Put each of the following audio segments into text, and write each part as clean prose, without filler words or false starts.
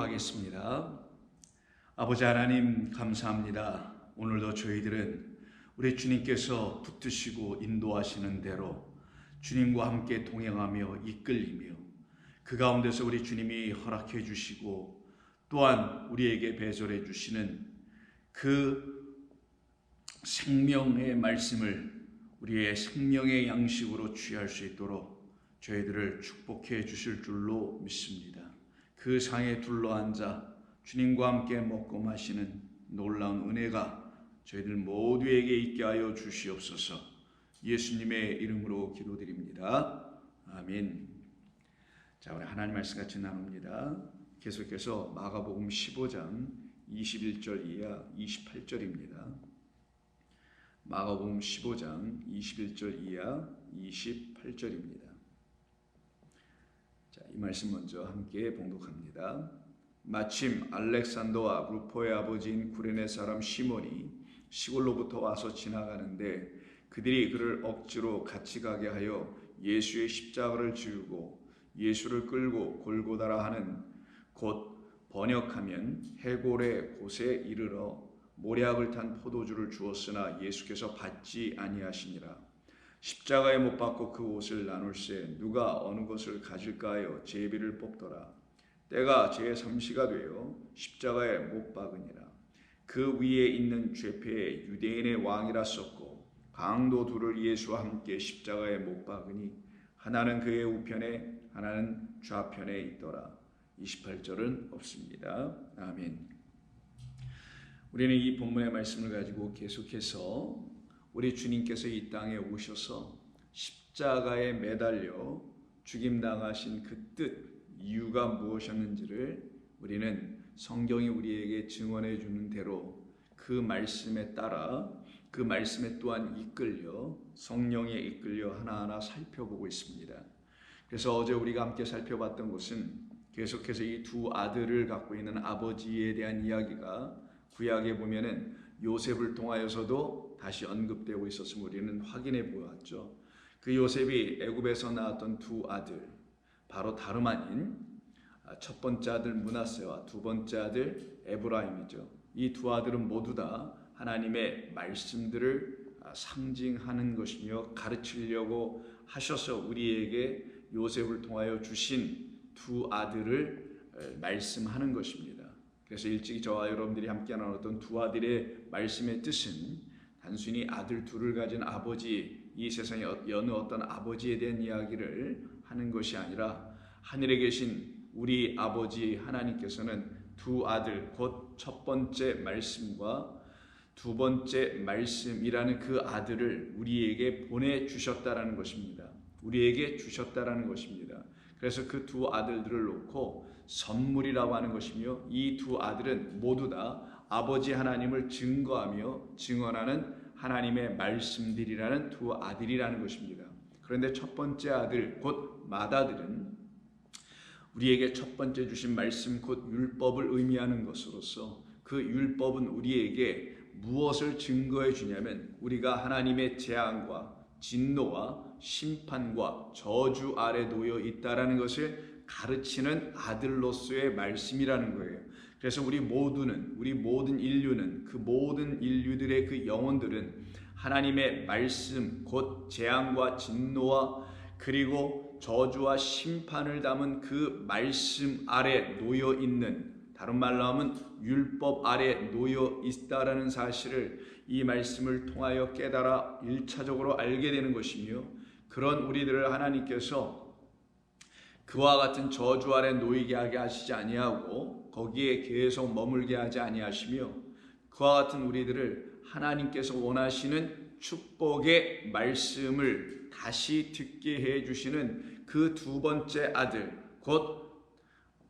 기도하겠습니다. 아버지 하나님 감사합니다. 오늘도 저희들은 우리 주님께서 붙드시고 인도하시는 대로 주님과 함께 동행하며 이끌리며 그 가운데서 우리 주님이 허락해 주시고 또한 우리에게 배설해 주시는 그 생명의 말씀을 우리의 생명의 양식으로 취할 수 있도록 저희들을 축복해 주실 줄로 믿습니다. 그 상에 둘러앉아 주님과 함께 먹고 마시는 놀라운 은혜가 저희들 모두에게 있게 하여 주시옵소서. 예수님의 이름으로 기도드립니다. 아멘. 자, 우리 하나님 말씀 같이 나눕니다. 계속해서 마가복음 15장 21절 이하 28절입니다. 마가복음 15장 21절 이하 28절입니다. 자, 이 말씀 먼저 함께 봉독합니다. 마침 알렉산더와 루포의 아버지인 구레네 사람 시몬이 시골로부터 와서 지나가는데 그들이 그를 억지로 같이 가게 하여 예수의 십자가를 지우고 예수를 끌고 골고다라 하는 곧 번역하면 해골의 곳에 이르러 모략을 탄 포도주를 주었으나 예수께서 받지 아니하시니라. 십자가에 못 박고 그 옷을 나눌세 누가 어느 것을 가질까 하여 제비를 뽑더라. 때가 제3시가 되어 십자가에 못 박으니라. 그 위에 있는 죄패에 유대인의 왕이라 썼고 강도 둘을 예수와 함께 십자가에 못 박으니 하나는 그의 우편에 하나는 좌편에 있더라. 28절은 없습니다. 아멘. 우리는 이 본문의 말씀을 가지고 계속해서 우리 주님께서 이 땅에 오셔서 십자가에 매달려 죽임당하신 그 뜻, 이유가 무엇이었는지를 우리는 성경이 우리에게 증언해 주는 대로 그 말씀에 따라 그 말씀에 또한 이끌려 성령에 이끌려 하나하나 살펴보고 있습니다. 그래서 어제 우리가 함께 살펴봤던 것은 계속해서 이 두 아들을 갖고 있는 아버지에 대한 이야기가 구약에 보면은 요셉을 통하여서도 다시 언급되고 있었음을 우리는 확인해 보았죠. 그 요셉이 애굽에서 낳았던 두 아들, 바로 다름 아닌 첫 번째 아들 므낫세와 두 번째 아들 에브라임이죠. 이 두 아들은 모두 다 하나님의 말씀들을 상징하는 것이며 가르치려고 하셔서 우리에게 요셉을 통하여 주신 두 아들을 말씀하는 것입니다. 그래서 일찍이 저와 여러분들이 함께 나눴던 두 아들의 말씀의 뜻은 단순히 아들 둘을 가진 아버지, 이 세상의 여느 어떤 아버지에 대한 이야기를 하는 것이 아니라 하늘에 계신 우리 아버지 하나님께서는 두 아들, 곧 첫 번째 말씀과 두 번째 말씀이라는 그 아들을 우리에게 보내주셨다라는 것입니다. 우리에게 주셨다라는 것입니다. 그래서 그 두 아들들을 놓고 선물이라고 하는 것이며 이 두 아들은 모두 다 아버지 하나님을 증거하며 증언하는 하나님의 말씀들이라는 두 아들이라는 것입니다. 그런데 첫 번째 아들 곧 맏아들은 우리에게 첫 번째 주신 말씀 곧 율법을 의미하는 것으로서 그 율법은 우리에게 무엇을 증거해 주냐면 우리가 하나님의 재앙과 진노와 심판과 저주 아래 놓여 있다라는 것을 가르치는 아들로서의 말씀이라는 거예요. 그래서 우리 모든 인류는 그 모든 인류들의 그 영혼들은 하나님의 말씀 곧 재앙과 진노와 그리고 저주와 심판을 담은 그 말씀 아래 놓여 있는, 다른 말로 하면 율법 아래 놓여 있다라는 사실을 이 말씀을 통하여 깨달아 1차적으로 알게 되는 것이며 그런 우리들을 하나님께서 그와 같은 저주 아래 놓이게 하게 하시지 아니하고 거기에 계속 머물게 하지 아니하시며 그와 같은 우리들을 하나님께서 원하시는 축복의 말씀을 다시 듣게 해주시는 그 두 번째 아들 곧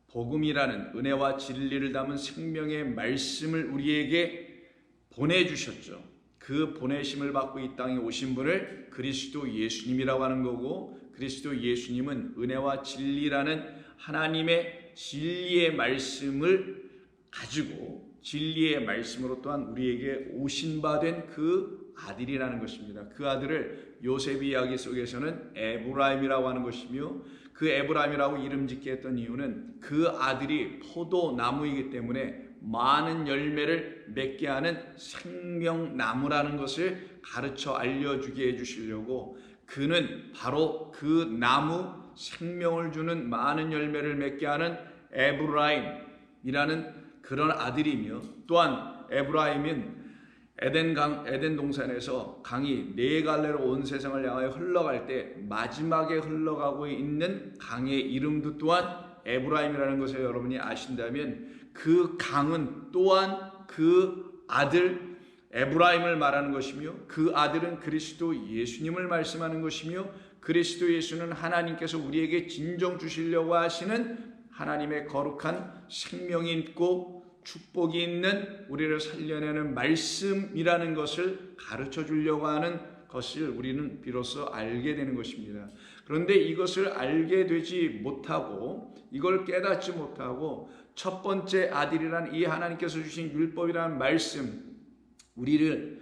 복음이라는 은혜와 진리를 담은 생명의 말씀을 우리에게 보내주셨죠. 그 보내심을 받고 이 땅에 오신 분을 그리스도 예수님이라고 하는 거고 그리스도 예수님은 은혜와 진리라는 하나님의 진리의 말씀을 가지고 진리의 말씀으로 또한 우리에게 오신 바 된 그 아들이라는 것입니다. 그 아들을 요셉 이야기 속에서는 에브라임이라고 하는 것이며 그 에브라임이라고 이름 짓게 했던 이유는 그 아들이 포도나무이기 때문에 많은 열매를 맺게 하는 생명나무라는 것을 가르쳐 알려주게 해주시려고, 그는 바로 그 나무, 생명을 주는 많은 열매를 맺게 하는 에브라임이라는 그런 아들이며, 또한 에브라임은 에덴 동산에서 강이 네 갈래로 온 세상을 향하여 흘러갈 때 마지막에 흘러가고 있는 강의 이름도 또한 에브라임이라는 것을 여러분이 아신다면, 그 강은 또한 그 아들 에브라임을 말하는 것이며, 그 아들은 그리스도 예수님을 말씀하는 것이며, 그리스도 예수는 하나님께서 우리에게 진정 주시려고 하시는 하나님의 거룩한 생명이 있고 축복이 있는, 우리를 살려내는 말씀이라는 것을 가르쳐 주려고 하는 것을 우리는 비로소 알게 되는 것입니다. 그런데 이것을 알게 되지 못하고, 이걸 깨닫지 못하고, 첫 번째 아들이란 이 하나님께서 주신 율법이라는 말씀, 우리를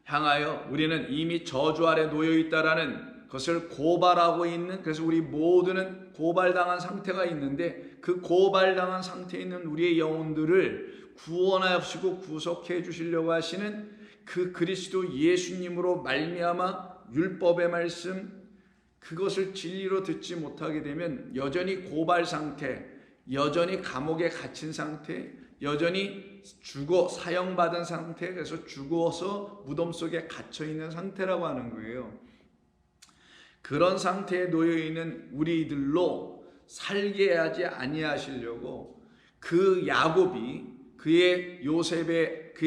향하여 우리는 이미 저주 아래 놓여 있다라는 것을 고발하고 있는, 그래서 우리 모두는 고발당한 상태가 있는데, 그 고발당한 상태에 있는 우리의 영혼들을 구원하시고 구속해 주시려고 하시는 그 그리스도 예수님으로 말미암아 율법의 말씀, 그것을 진리로 듣지 못하게 되면 여전히 고발 상태, 여전히 감옥에 갇힌 상태, 여전히 죽어 사형받은 상태, 그래서 죽어서 무덤 속에 갇혀 있는 상태라고 하는 거예요. 그런 상태에 놓여 있는 우리들로 살게 하지 아니하시려고, 그 야곱이 그의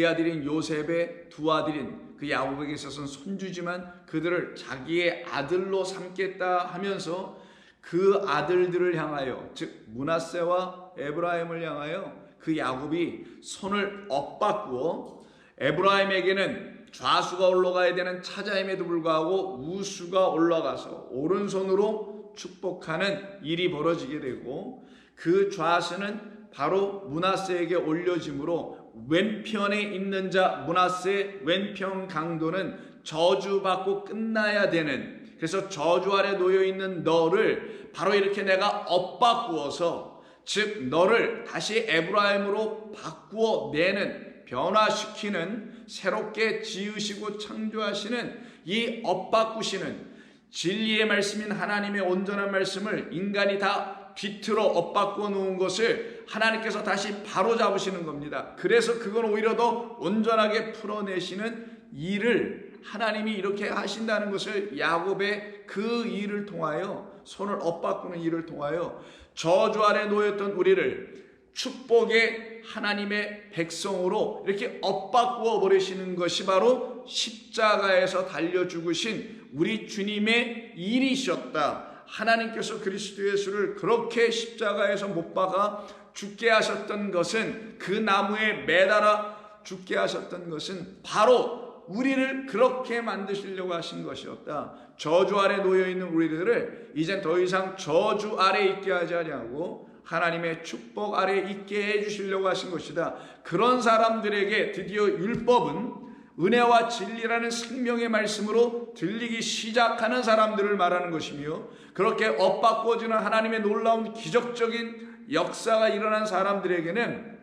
아들인 요셉의 두 아들인 그 야곱에게 있어서는 손주지만 그들을 자기의 아들로 삼겠다 하면서 그 아들들을 향하여, 즉 므낫세와 에브라임을 향하여 그 야곱이 손을 엇바꾸어 에브라임에게는 좌수가 올라가야 되는 차자임에도 불구하고 우수가 올라가서 오른손으로 축복하는 일이 벌어지게 되고, 그 좌수는 바로 므낫세에게 올려짐으로 왼편에 있는 자 므낫세의 왼편 강도는 저주받고 끝나야 되는, 그래서 저주 아래 놓여 있는 너를 바로 이렇게 내가 엇바꾸어서, 즉 너를 다시 에브라임으로 바꾸어 내는, 변화시키는, 새롭게 지으시고 창조하시는 이 엇바꾸시는 진리의 말씀인 하나님의 온전한 말씀을 인간이 다 뒤틀어 엇바꾸어 놓은 것을 하나님께서 다시 바로잡으시는 겁니다. 그래서 그건 오히려 더 온전하게 풀어내시는 일을 하나님이 이렇게 하신다는 것을, 야곱의 그 일을 통하여, 손을 엇바꾸는 일을 통하여 저주 아래 놓였던 우리를 축복의 하나님의 백성으로 이렇게 엇바꾸어 버리시는 것이 바로 십자가에서 달려 죽으신 우리 주님의 일이셨다. 하나님께서 그리스도 예수를 그렇게 십자가에서 못 박아 죽게 하셨던 것은, 그 나무에 매달아 죽게 하셨던 것은 바로 우리를 그렇게 만드시려고 하신 것이었다. 저주 아래 놓여있는 우리들을 이젠 더 이상 저주 아래 있게 하지 아니하고 하나님의 축복 아래 있게 해주시려고 하신 것이다. 그런 사람들에게 드디어 율법은 은혜와 진리라는 생명의 말씀으로 들리기 시작하는 사람들을 말하는 것이며, 그렇게 엇바꿔지는 하나님의 놀라운 기적적인 역사가 일어난 사람들에게는,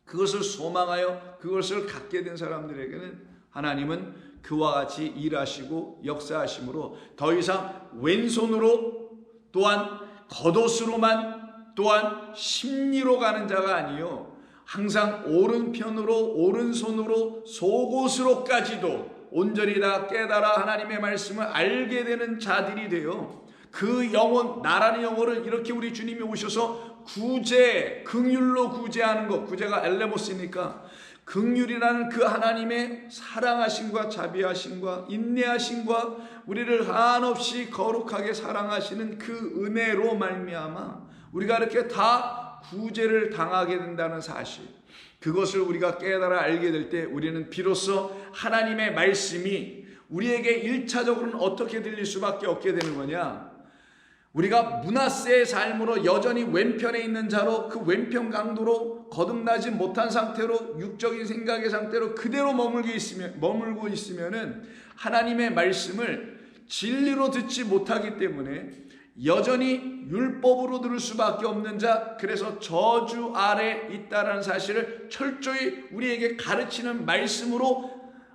그것을 소망하여 그것을 갖게 된 사람들에게는 하나님은 그와 같이 일하시고 역사하심으로 더 이상 왼손으로, 또한 겉옷으로만, 또한 심리로 가는 자가 아니요, 항상 오른편으로, 오른손으로, 속옷으로까지도 온전히 다 깨달아 하나님의 말씀을 알게 되는 자들이 되어, 그 영혼, 나라는 영혼을 이렇게 우리 주님이 오셔서 구제, 긍휼로 구제하는 것, 구제가 엘레모스니까 긍휼이라는 그 하나님의 사랑하심과 자비하심과 인내하심과 우리를 한없이 거룩하게 사랑하시는 그 은혜로 말미암아 우리가 이렇게 다 구제를 당하게 된다는 사실, 그것을 우리가 깨달아 알게 될 때 우리는 비로소 하나님의 말씀이 우리에게 1차적으로는 어떻게 들릴 수밖에 없게 되는 거냐, 우리가 므낫세의 삶으로 여전히 왼편에 있는 자로, 그 왼편 강도로 거듭나지 못한 상태로, 육적인 생각의 상태로 그대로 머물고 있으면은 하나님의 말씀을 진리로 듣지 못하기 때문에 여전히 율법으로 들을 수밖에 없는 자, 그래서 저주 아래 있다라는 사실을 철저히 우리에게 가르치는 말씀으로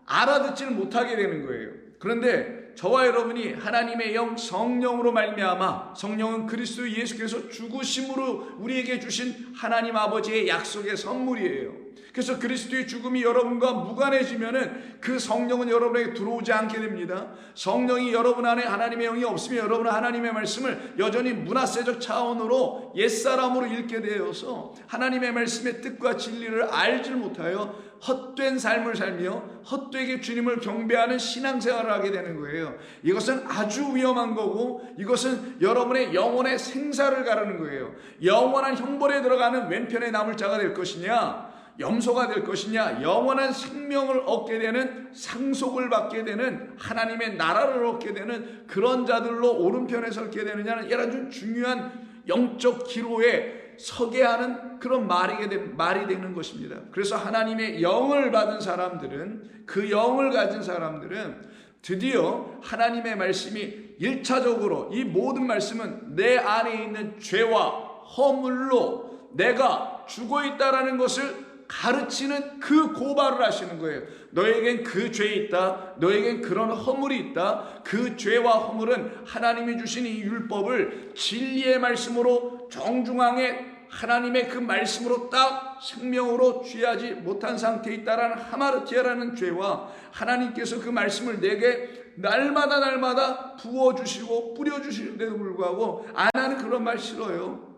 알아듣지는 못하게 되는 거예요. 그런데 저와 여러분이 하나님의 영 성령으로 말미암아, 성령은 그리스도 예수께서 죽으심으로 우리에게 주신 하나님 아버지의 약속의 선물이에요. 그래서 그리스도의 죽음이 여러분과 무관해지면은 그 성령은 여러분에게 들어오지 않게 됩니다. 성령이 여러분 안에 하나님의 영이 없으면 여러분은 하나님의 말씀을 여전히 문화세적 차원으로 옛사람으로 읽게 되어서 하나님의 말씀의 뜻과 진리를 알지 못하여 헛된 삶을 살며 헛되게 주님을 경배하는 신앙생활을 하게 되는 거예요. 이것은 아주 위험한 거고, 이것은 여러분의 영혼의 생사를 가르는 거예요. 영원한 형벌에 들어가는 왼편에 남을 자가 될 것이냐, 염소가 될 것이냐, 영원한 생명을 얻게 되는, 상속을 받게 되는, 하나님의 나라를 얻게 되는 그런 자들로 오른편에 서게 되느냐는 아주 중요한 영적 기로에 서게 하는 그런 말이 되는 것입니다. 그래서 하나님의 영을 받은 사람들은, 그 영을 가진 사람들은 드디어 하나님의 말씀이 1차적으로, 이 모든 말씀은 내 안에 있는 죄와 허물로 내가 죽어 있다라는 것을 가르치는 그 고발을 하시는 거예요. 너에겐 그 죄 있다, 너에겐 그런 허물이 있다. 그 죄와 허물은 하나님이 주신 이 율법을 진리의 말씀으로 정중앙에 하나님의 그 말씀으로 딱 생명으로 취하지 못한 상태에 있다라는 하마르티아라는 죄와, 하나님께서 그 말씀을 내게 날마다 부어주시고 뿌려주시는데도 불구하고 나는 그런 말 싫어요.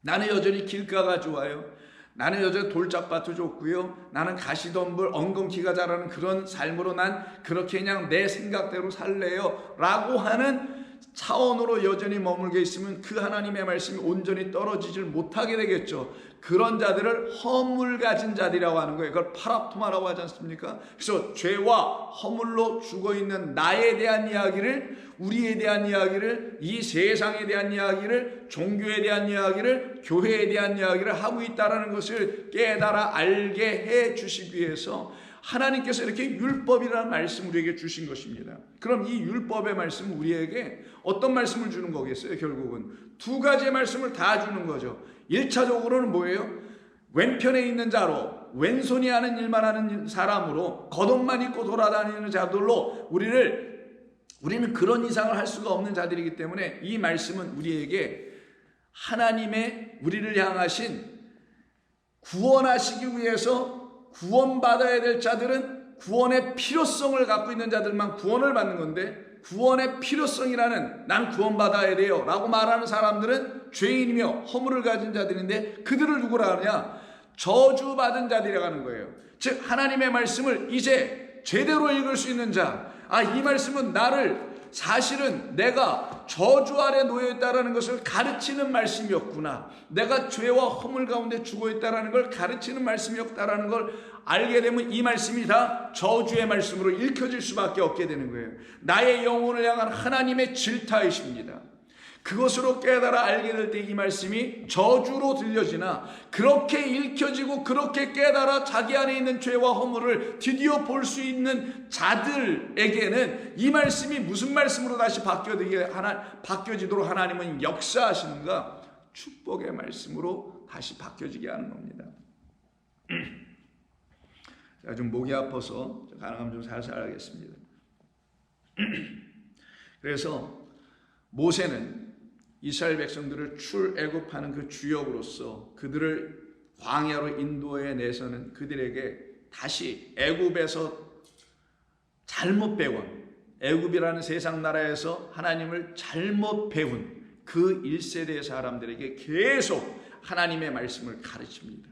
나는 여전히 길가가 좋아요. 나는 여전히 돌짝밭도 좋고요. 나는 가시덤불 엉겅퀴가 자라는 그런 삶으로 난 그렇게 그냥 내 생각대로 살래요 라고 하는 차원으로 여전히 머물게 있으면 그 하나님의 말씀이 온전히 떨어지질 못하게 되겠죠. 그런 자들을 허물 가진 자들이라고 하는 거예요. 그걸 파랍토마라고 하지 않습니까? 그래서 죄와 허물로 죽어있는 나에 대한 이야기를, 우리에 대한 이야기를, 이 세상에 대한 이야기를, 종교에 대한 이야기를, 교회에 대한 이야기를 하고 있다는 것을 깨달아 알게 해 주시기 위해서 하나님께서 이렇게 율법이라는 말씀을 우리에게 주신 것입니다. 그럼 이 율법의 말씀은 우리에게 어떤 말씀을 주는 거겠어요? 결국은 두 가지의 말씀을 다 주는 거죠. 1차적으로는 뭐예요? 왼편에 있는 자로, 왼손이 하는 일만 하는 사람으로, 겉옷만 입고 돌아다니는 자들로 우리는 그런 이상을 할 수가 없는 자들이기 때문에 이 말씀은 우리에게 하나님의 우리를 향하신, 구원하시기 위해서 구원받아야 될 자들은 구원의 필요성을 갖고 있는 자들만 구원을 받는 건데, 구원의 필요성이라는, 난 구원받아야 돼요 라고 말하는 사람들은 죄인이며 허물을 가진 자들인데, 그들을 누구라 하느냐? 저주받은 자들이라고 하는 거예요. 즉 하나님의 말씀을 이제 제대로 읽을 수 있는 자, 이 말씀은 나를 사실은 내가 저주 아래 놓여있다라는 것을 가르치는 말씀이었구나, 내가 죄와 허물 가운데 죽어있다라는 걸 가르치는 말씀이었다라는 걸 알게 되면 이 말씀이 다 저주의 말씀으로 읽혀질 수밖에 없게 되는 거예요. 나의 영혼을 향한 하나님의 질타이십니다. 그것으로 깨달아 알게 될 때 이 말씀이 저주로 들려지나, 그렇게 읽혀지고 그렇게 깨달아 자기 안에 있는 죄와 허물을 드디어 볼 수 있는 자들에게는 이 말씀이 무슨 말씀으로 다시 바뀌어지도록 하나님은 역사하시는가? 축복의 말씀으로 다시 바뀌어지게 하는 겁니다. 제가 좀 목이 아파서 가능하면 좀 살살 하겠습니다. 그래서 모세는 이스라엘 백성들을 출애굽하는 그 주역으로서 그들을 광야로 인도해 내서는 그들에게 다시 애굽에서 잘못 배운, 애굽이라는 세상 나라에서 하나님을 잘못 배운 그 1세대의 사람들에게 계속 하나님의 말씀을 가르칩니다.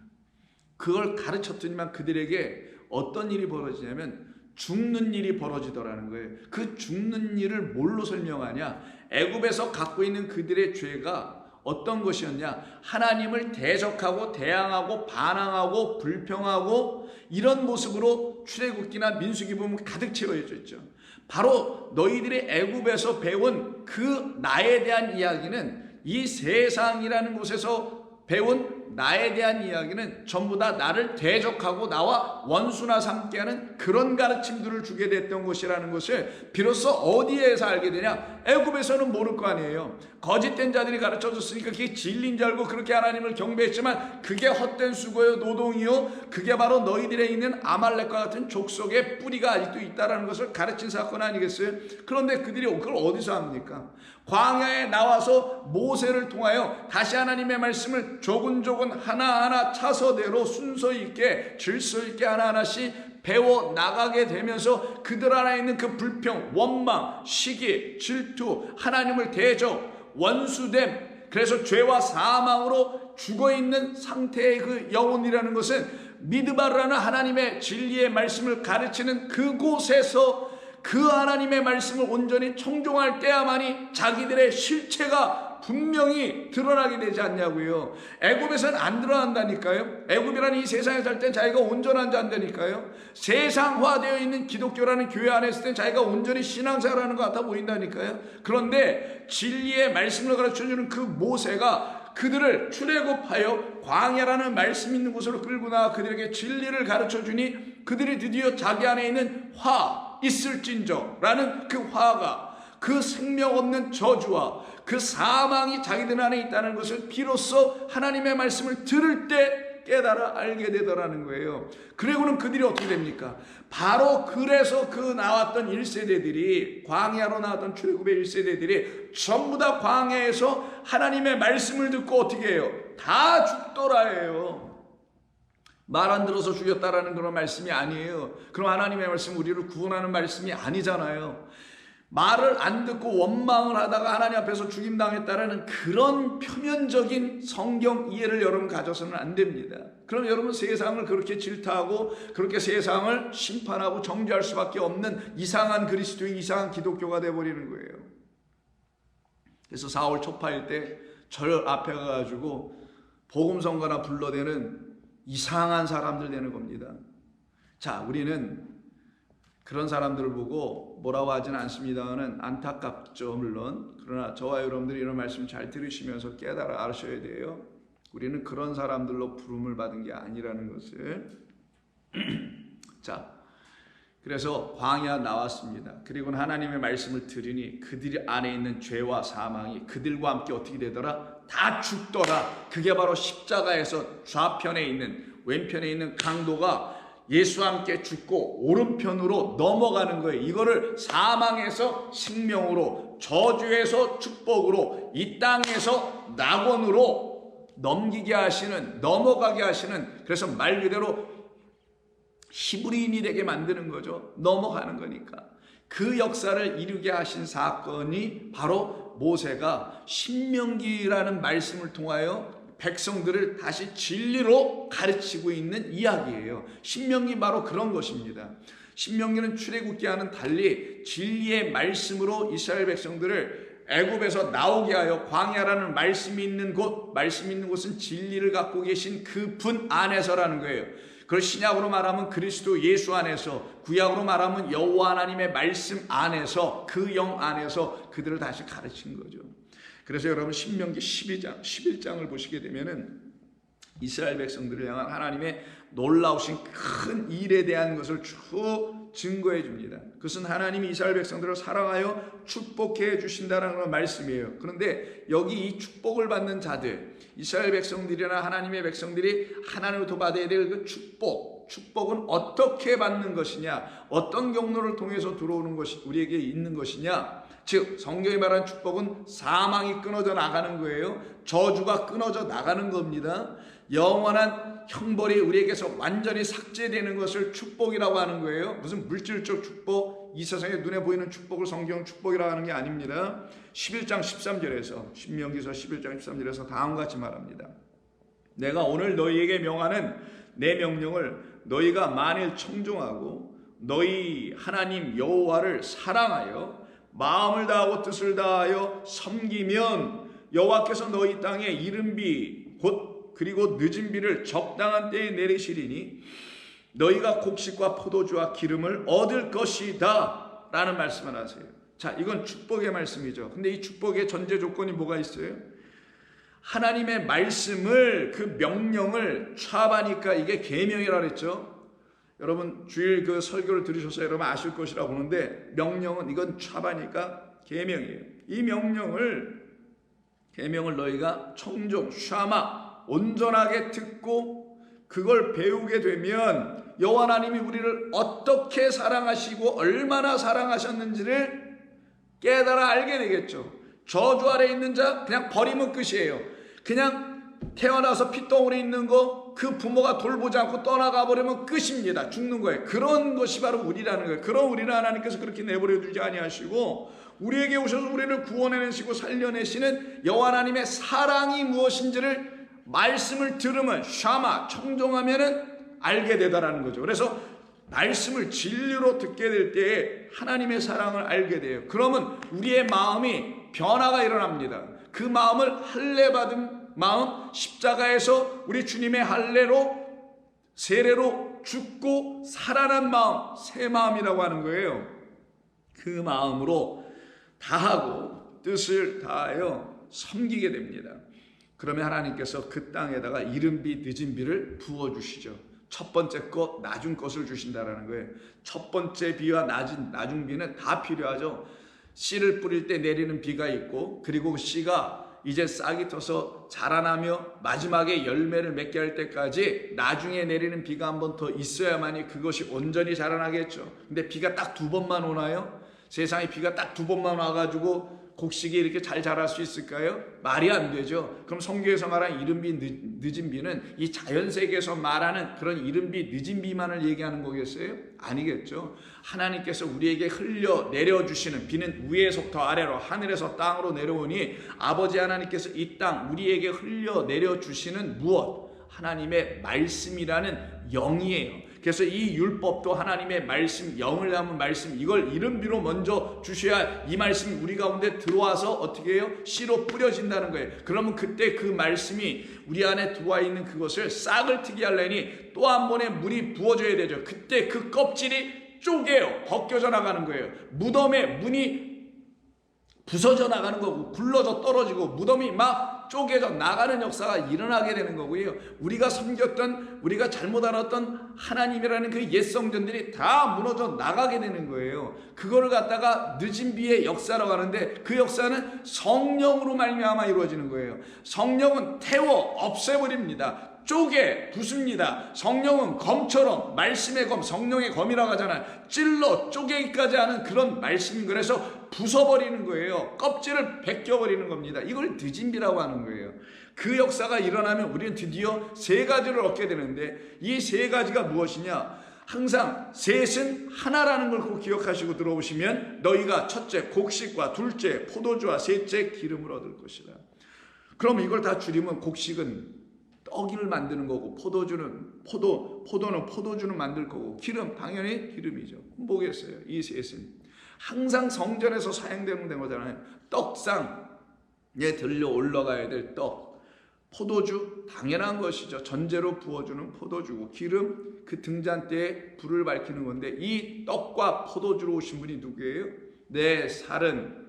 그걸 가르쳤더니만 그들에게 어떤 일이 벌어지냐면 죽는 일이 벌어지더라는 거예요. 그 죽는 일을 뭘로 설명하냐? 애굽에서 갖고 있는 그들의 죄가 어떤 것이었냐? 하나님을 대적하고 대항하고 반항하고 불평하고 이런 모습으로 출애굽기나 민수기 보면 가득 채워져 있죠. 바로 너희들이 애굽에서 배운 그 나에 대한 이야기는, 이 세상이라는 곳에서 배운 나에 대한 이야기는 전부 다 나를 대적하고 나와 원수나 삼게 하는 그런 가르침들을 주게 됐던 것이라는 것을 비로소 어디에서 알게 되냐? 애굽에서는 모를 거 아니에요. 거짓된 자들이 가르쳐줬으니까 그게 진리인 줄 알고 그렇게 하나님을 경배했지만 그게 헛된 수고요, 노동이요, 그게 바로 너희들에 있는 아말렉과 같은 족속의 뿌리가 아직도 있다는 것을 가르친 사건 아니겠어요? 그런데 그들이 그걸 어디서 합니까? 광야에 나와서 모세를 통하여 다시 하나님의 말씀을 조근조근 하나하나 차서대로 순서 있게 질서 있게 하나하나씩 배워 나가게 되면서 그들 안에 있는 그 불평, 원망, 시기, 질투, 하나님을 대적, 원수됨, 그래서 죄와 사망으로 죽어있는 상태의 그 영혼이라는 것은 미드바르라는 하나님의 진리의 말씀을 가르치는 그곳에서 그 하나님의 말씀을 온전히 청종할 때야만이 자기들의 실체가 분명히 드러나게 되지 않냐고요. 애굽에서는 안 드러난다니까요. 애굽이라는 이 세상에 살 땐 자기가 온전한 자인다니까요. 세상화되어 있는 기독교라는 교회 안에 있을 땐 자기가 온전히 신앙생활하는 것 같아 보인다니까요. 그런데 진리의 말씀을 가르쳐주는 그 모세가 그들을 출애굽하여 광야라는 말씀 있는 곳으로 끌고 나와 그들에게 진리를 가르쳐주니 그들이 드디어 자기 안에 있는 화 있을진저라는 그 화가, 그 생명 없는 저주와 그 사망이 자기들 안에 있다는 것을 비로소 하나님의 말씀을 들을 때 깨달아 알게 되더라는 거예요. 그리고는 그들이 어떻게 됩니까? 바로 그래서 그 나왔던 1세대들이, 광야로 나왔던 출애굽의 1세대들이 전부 다 광야에서 하나님의 말씀을 듣고 어떻게 해요? 다 죽더라예요. 말 안 들어서 죽였다라는 그런 말씀이 아니에요. 그럼 하나님의 말씀 우리를 구원하는 말씀이 아니잖아요. 말을 안 듣고 원망을 하다가 하나님 앞에서 죽임당했다라는 그런 표면적인 성경 이해를 여러분 가져서는 안 됩니다. 그럼 여러분 세상을 그렇게 질타하고 그렇게 세상을 심판하고 정죄할 수밖에 없는 이상한 그리스도인, 이상한 기독교가 되어버리는 거예요. 그래서 사울 초파일 때 절 앞에 가가지고 복음성가나 불러대는 이상한 사람들 되는 겁니다. 자, 우리는 그런 사람들을 보고 뭐라고 하지는 않습니다는 안타깝죠, 물론. 그러나 저와 여러분들이 이런 말씀 잘 들으시면서 깨달아 아셔야 돼요. 우리는 그런 사람들로 부름을 받은 게 아니라는 것을. 자, 그래서 광야 나왔습니다. 그리고는 하나님의 말씀을 들으니 그들 안에 있는 죄와 사망이 그들과 함께 어떻게 되더라? 다 죽더라. 그게 바로 십자가에서 좌편에 있는, 왼편에 있는 강도가 예수와 함께 죽고 오른편으로 넘어가는 거예요. 이거를 사망에서 생명으로, 저주에서 축복으로, 이 땅에서 낙원으로 넘기게 하시는, 넘어가게 하시는, 그래서 말 그대로 히브리인이 되게 만드는 거죠. 넘어가는 거니까. 그 역사를 이루게 하신 사건이 바로 모세가 신명기라는 말씀을 통하여 백성들을 다시 진리로 가르치고 있는 이야기예요. 신명기 바로 그런 것입니다. 신명기는 출애굽기와는 달리 진리의 말씀으로 이스라엘 백성들을 애굽에서 나오게 하여 광야라는 말씀이 있는 곳, 말씀이 있는 곳은 진리를 갖고 계신 그 분 안에서라는 거예요. 그걸 신약으로 말하면 그리스도 예수 안에서, 구약으로 말하면 여호와 하나님의 말씀 안에서, 그 영 안에서 그들을 다시 가르친 거죠. 그래서 여러분 신명기 11장을 보시게 되면은 이스라엘 백성들을 향한 하나님의 놀라우신 큰 일에 대한 것을 쭉 증거해 줍니다. 그것은 하나님이 이스라엘 백성들을 사랑하여 축복해 주신다는 그런 말씀이에요. 그런데 여기 이 축복을 받는 자들, 이스라엘 백성들이나 하나님의 백성들이 하나님으로부터 받아야 될 그 축복은 어떻게 받는 것이냐, 어떤 경로를 통해서 들어오는 것이 우리에게 있는 것이냐. 즉 성경이 말하는 축복은 사망이 끊어져 나가는 거예요. 저주가 끊어져 나가는 겁니다. 영원한 형벌이 우리에게서 완전히 삭제되는 것을 축복이라고 하는 거예요. 무슨 물질적 축복, 이 세상에 눈에 보이는 축복을 성경 축복이라고 하는 게 아닙니다. 11장 13절에서, 신명기서 11장 13절에서 다음과 같이 말합니다. 내가 오늘 너희에게 명하는 내 명령을 너희가 만일 청종하고 너희 하나님 여호와를 사랑하여 마음을 다하고 뜻을 다하여 섬기면 여호와께서 너희 땅에 이른비 곧 그리고 늦은 비를 적당한 때에 내리시리니 너희가 곡식과 포도주와 기름을 얻을 것이다 라는 말씀을 하세요. 자, 이건 축복의 말씀이죠. 근데 이 축복의 전제 조건이 뭐가 있어요? 하나님의 말씀을, 그 명령을 취합하니까 이게 계명이라 그랬죠. 여러분 주일 그 설교를 들으셔서 여러분 아실 것이라 보는데, 명령은 이건 취합하니까 계명이에요. 이 명령을 계명을 너희가 청종, 샤마 온전하게 듣고 그걸 배우게 되면 여호와 하나님이 우리를 어떻게 사랑하시고 얼마나 사랑하셨는지를 깨달아 알게 되겠죠. 저주 아래 있는 자 그냥 버리면 끝이에요. 그냥 태어나서 핏덩어리 있는 거 그 부모가 돌보지 않고 떠나가 버리면 끝입니다. 죽는 거예요. 그런 것이 바로 우리라는 거예요. 그런 우리를 하나님께서 그렇게 내버려 두지 아니하시고 우리에게 오셔서 우리를 구원해내시고 살려내시는 여호와 하나님의 사랑이 무엇인지를 말씀을 들으면 샤마 청종하면은 알게 되다라는 거죠. 그래서 말씀을 진리로 듣게 될 때에 하나님의 사랑을 알게 돼요. 그러면 우리의 마음이 변화가 일어납니다. 그 마음을 할례 받은 마음, 십자가에서 우리 주님의 할례로 세례로 죽고 살아난 마음, 새 마음이라고 하는 거예요. 그 마음으로 다하고 뜻을 다하여 섬기게 됩니다. 그러면 하나님께서 그 땅에다가 이른비 늦은비를 부어주시죠. 첫 번째 것, 나중 것을 주신다라는 거예요. 첫 번째 비와 나중 비는 다 필요하죠. 씨를 뿌릴 때 내리는 비가 있고, 그리고 씨가 이제 싹이 터서 자라나며 마지막에 열매를 맺게 할 때까지 나중에 내리는 비가 한 번 더 있어야만이 그것이 온전히 자라나겠죠. 근데 비가 딱 2번만 오나요? 세상에 비가 딱 2번만 와가지고 곡식이 이렇게 잘 자랄 수 있을까요? 말이 안 되죠. 그럼 성경에서 말하는 이른비 늦은 비는 이 자연세계에서 말하는 그런 이른비 늦은 비만을 얘기하는 거겠어요? 아니겠죠. 하나님께서 우리에게 흘려 내려주시는 비는 위에서부터 아래로 하늘에서 땅으로 내려오니 아버지 하나님께서 이 땅 우리에게 흘려 내려주시는 무엇? 하나님의 말씀이라는 영이에요. 그래서 이 율법도 하나님의 말씀, 영을 담은 말씀, 이걸 이른비로 먼저 주셔야 이 말씀이 우리 가운데 들어와서 어떻게 해요? 씨로 뿌려진다는 거예요. 그러면 그때 그 말씀이 우리 안에 들어와 있는 그것을 싹을 트게 하려니 또 한 번의 물이 부어져야 되죠. 그때 그 껍질이 쪼개요. 벗겨져 나가는 거예요. 무덤에 문이 부서져 나가는 거고, 굴러져 떨어지고 무덤이 막 쪼개져 나가는 역사가 일어나게 되는 거고요. 우리가 섬겼던, 우리가 잘못 알았던 하나님이라는 그 옛 성전들이 다 무너져 나가게 되는 거예요. 그거를 갖다가 늦은 비의 역사라고 하는데, 그 역사는 성령으로 말미암아 이루어지는 거예요. 성령은 태워 없애버립니다. 쪼개 부숩니다. 성령은 검처럼, 말씀의 검, 성령의 검이라고 하잖아요. 찔러 쪼개기까지 하는 그런 말씀인 거예요. 그래서 부숴버리는 거예요. 껍질을 벗겨버리는 겁니다. 이걸 늦은비라고 하는 거예요. 그 역사가 일어나면 우리는 드디어 3가지를 얻게 되는데, 이 3가지가 무엇이냐? 항상 셋은 하나라는 걸 꼭 기억하시고 들어오시면, 너희가 첫째 곡식과 둘째 포도주와 셋째 기름을 얻을 것이다. 그럼 이걸 다 줄이면 곡식은 떡을 만드는 거고, 포도는 포도주는 만들 거고, 기름 당연히 기름이죠. 뭐겠어요? 이 셋은 항상 성전에서 사용되는 거잖아요. 떡상에 들려 올라가야 될 떡, 포도주 당연한 것이죠. 전제로 부어주는 포도주고, 기름 그 등잔대에 불을 밝히는 건데, 이 떡과 포도주로 오신 분이 누구예요? 내 살은,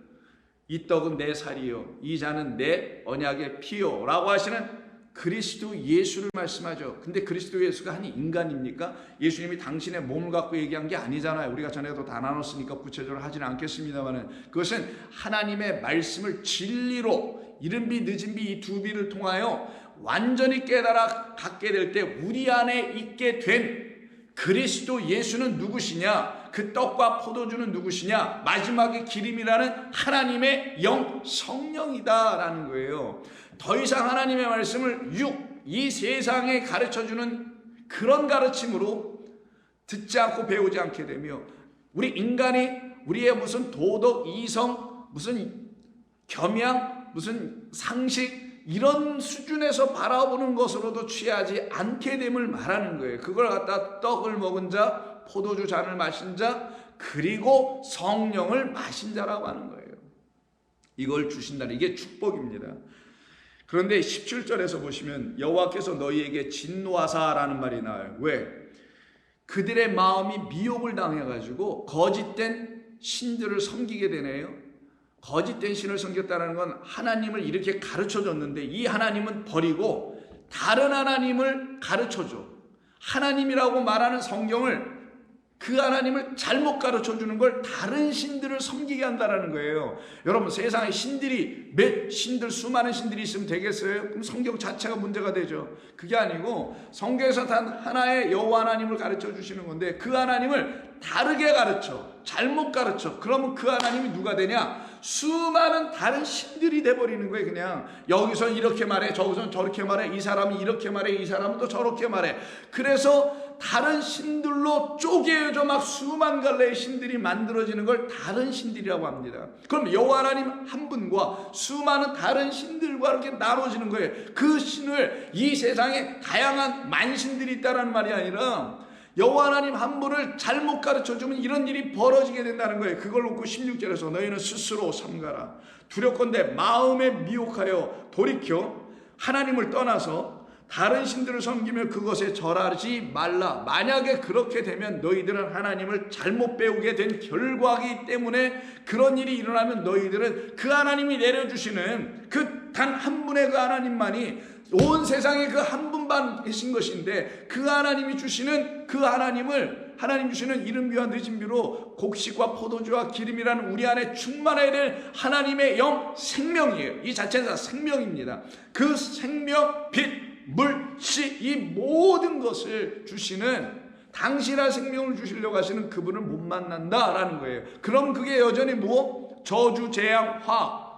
이 떡은 내 살이요, 이 잔은 내 언약의 피요 라고 하시는 그리스도 예수를 말씀하죠. 근데 그리스도 예수가 한 인간입니까? 예수님이 당신의 몸을 갖고 얘기한 게 아니잖아요. 우리가 전에도 다 나눴으니까 구체적으로 하지는 않겠습니다만, 그것은 하나님의 말씀을 진리로 이른비 늦은비 이 2비를 통하여 완전히 깨달아 갖게 될 때 우리 안에 있게 된 그리스도 예수는 누구시냐? 그 떡과 포도주는 누구시냐? 마지막에 기름이라는 하나님의 영 성령이다라는 거예요. 더 이상 하나님의 말씀을 이 세상에 가르쳐주는 그런 가르침으로 듣지 않고 배우지 않게 되며, 우리 인간이 우리의 무슨 도덕, 이성, 무슨 겸양, 무슨 상식 이런 수준에서 바라보는 것으로도 취하지 않게 됨을 말하는 거예요. 그걸 갖다 떡을 먹은 자, 포도주 잔을 마신 자, 그리고 성령을 마신 자라고 하는 거예요. 이걸 주신다는, 이게 축복입니다. 그런데 17절에서 보시면 여호와께서 너희에게 진노하사라는 말이 나와요. 왜? 그들의 마음이 미혹을 당해가지고 거짓된 신들을 섬기게 되네요. 거짓된 신을 섬겼다는 건 하나님을 이렇게 가르쳐줬는데, 이 하나님은 버리고 다른 하나님을 가르쳐줘. 하나님이라고 말하는 성경을 그 하나님을 잘못 가르쳐 주는 걸 다른 신들을 섬기게 한다라는 거예요. 여러분, 세상에 수많은 신들이 있으면 되겠어요? 그럼 성경 자체가 문제가 되죠. 그게 아니고 성경에서 단 하나의 여호와 하나님을 가르쳐 주시는 건데, 그 하나님을 다르게 가르쳐, 잘못 가르쳐. 그러면 그 하나님이 누가 되냐? 수많은 다른 신들이 돼버리는 거예요. 그냥 여기선 이렇게 말해, 저기선 저렇게 말해, 이 사람이 이렇게 말해, 이 사람은 또 저렇게 말해. 그래서 다른 신들로 쪼개져 막 수만 갈래의 신들이 만들어지는 걸 다른 신들이라고 합니다. 그럼 여호와 하나님 한 분과 수많은 다른 신들과 이렇게 나눠지는 거예요. 그 신을, 이 세상에 다양한 만신들이 있다는 말이 아니라 여호와 하나님 한 분을 잘못 가르쳐주면 이런 일이 벌어지게 된다는 거예요. 그걸 놓고 16절에서 너희는 스스로 삼가라. 두렵건대 마음에 미혹하여 돌이켜 하나님을 떠나서 다른 신들을 섬기며 그것에 절하지 말라. 만약에 그렇게 되면 너희들은 하나님을 잘못 배우게 된 결과이기 때문에, 그런 일이 일어나면 너희들은 그 하나님이 내려주시는 그 단 한 분의 그 하나님만이 온 세상에 그 한 분만 계신 것인데, 그 하나님이 주시는 그 하나님 주시는 이른비와 늦은비로 곡식과 포도주와 기름이라는 우리 안에 충만해야 될 하나님의 영, 생명이에요. 이 자체가 생명입니다. 그 생명, 빛, 물, 씨, 이 모든 것을 주시는, 당신의 생명을 주시려고 하시는 그분을 못 만난다라는 거예요. 그럼 그게 여전히 저주, 재앙, 화,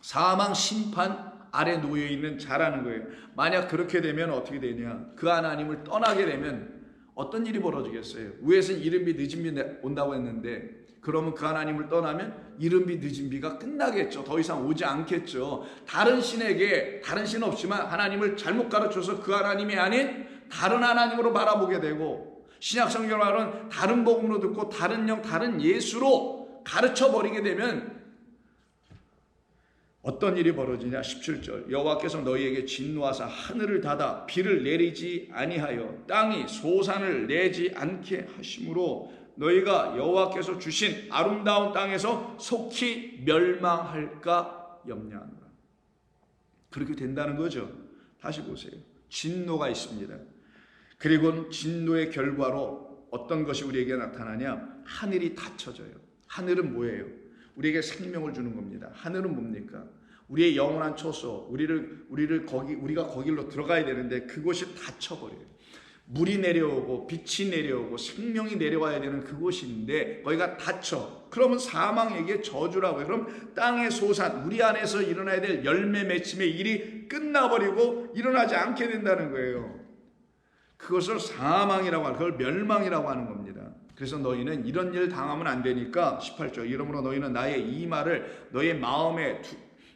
사망, 심판 아래 놓여있는 자라는 거예요. 만약 그렇게 되면 어떻게 되냐? 그 하나님을 떠나게 되면 어떤 일이 벌어지겠어요? 위에서는 이른비 늦은비 온다고 했는데, 그러면 그 하나님을 떠나면 이른비 늦은비가 끝나겠죠. 더 이상 오지 않겠죠. 다른 신 없지만 하나님을 잘못 가르쳐서 그 하나님이 아닌 다른 하나님으로 바라보게 되고, 신약 성경을 말하는 다른 복음으로 듣고 다른 영, 다른 예수로 가르쳐버리게 되면 어떤 일이 벌어지냐? 17절 여호와께서 너희에게 진노하사 하늘을 닫아 비를 내리지 아니하여 땅이 소산을 내지 않게 하심으로 너희가 여호와께서 주신 아름다운 땅에서 속히 멸망할까 염려하노라. 그렇게 된다는 거죠. 다시 보세요. 진노가 있습니다. 그리고 진노의 결과로 어떤 것이 우리에게 나타나냐? 하늘이 닫혀져요. 하늘은 뭐예요? 우리에게 생명을 주는 겁니다. 하늘은 뭡니까? 우리의 영원한 초소, 우리가 거기로 들어가야 되는데 그곳이 닫혀버려요. 물이 내려오고 빛이 내려오고 생명이 내려와야 되는 그곳인데 거기가 닫혀. 그러면 사망에게 저주라고 해요. 그럼 땅의 소산, 우리 안에서 일어나야 될 열매 맺힘의 일이 끝나버리고 일어나지 않게 된다는 거예요. 그것을 사망이라고 하는, 그걸 멸망이라고 하는 겁니다. 그래서 너희는 이런 일 당하면 안 되니까 18절 이러므로 너희는 나의 이 말을 너희의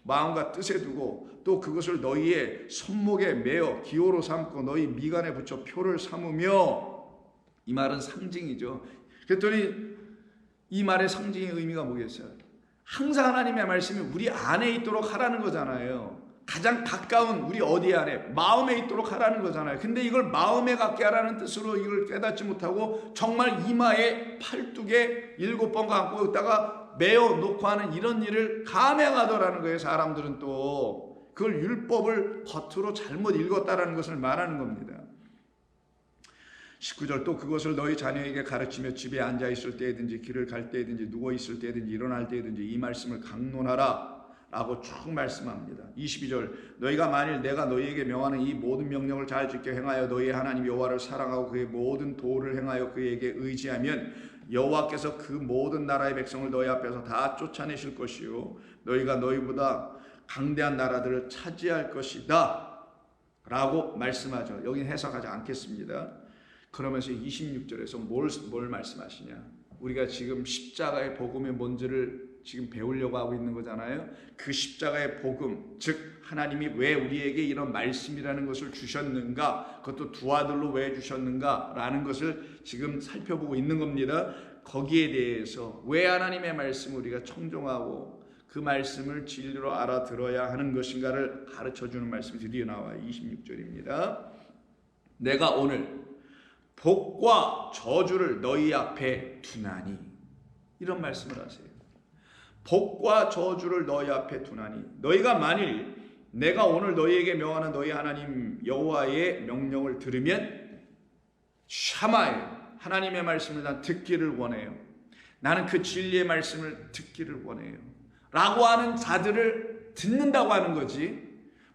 마음과 뜻에 두고 또 그것을 너희의 손목에 매어 기호로 삼고 너희 미간에 붙여 표를 삼으며. 이 말은 상징이죠. 그랬더니 이 말의 상징의 의미가 뭐겠어요? 항상 하나님의 말씀이 우리 안에 있도록 하라는 거잖아요. 가장 가까운 우리 어디 안에, 마음에 있도록 하라는 거잖아요. 근데 이걸 마음에 갖게 하라는 뜻으로 이걸 깨닫지 못하고 정말 이마에 팔뚝에 7번 감고 있다가 매어 놓고 하는 이런 일을 감행하더라는 거예요. 사람들은 또 그걸 율법을 겉으로 잘못 읽었다라는 것을 말하는 겁니다. 19절 또 그것을 너희 자녀에게 가르치며 집에 앉아 있을 때든지 길을 갈 때든지 누워 있을 때든지 일어날 때든지 이 말씀을 강론하라 라고 쭉 말씀합니다. 22절 너희가 만일 내가 너희에게 명하는 이 모든 명령을 잘 지켜 행하여 너희의 하나님 여호와를 사랑하고 그의 모든 도를 행하여 그에게 의지하면 여호와께서 그 모든 나라의 백성을 너희 앞에서 다 쫓아내실 것이요 너희가 너희보다 강대한 나라들을 차지할 것이다 라고 말씀하죠. 여기는 해석하지 않겠습니다. 그러면서 26절에서 뭘 말씀하시냐? 우리가 지금 십자가의 복음의 뭔지를 지금 배우려고 하고 있는 거잖아요. 그 십자가의 복음, 즉 하나님이 왜 우리에게 이런 말씀이라는 것을 주셨는가, 그것도 두 아들로 왜 주셨는가 라는 것을 지금 살펴보고 있는 겁니다. 거기에 대해서 왜 하나님의 말씀을 우리가 청종하고 그 말씀을 진리로 알아들어야 하는 것인가를 가르쳐주는 말씀이 드디어 나와요. 26절입니다. 내가 오늘 복과 저주를 너희 앞에 두나니, 이런 말씀을 하세요. 복과 저주를 너희 앞에 두나니 너희가 만일 내가 오늘 너희에게 명하는 너희 하나님 여호와의 명령을 들으면 샤마에 하나님의 말씀을 난 듣기를 원해요. 나는 그 진리의 말씀을 듣기를 원해요. 라고 하는 자들을 듣는다고 하는 거지,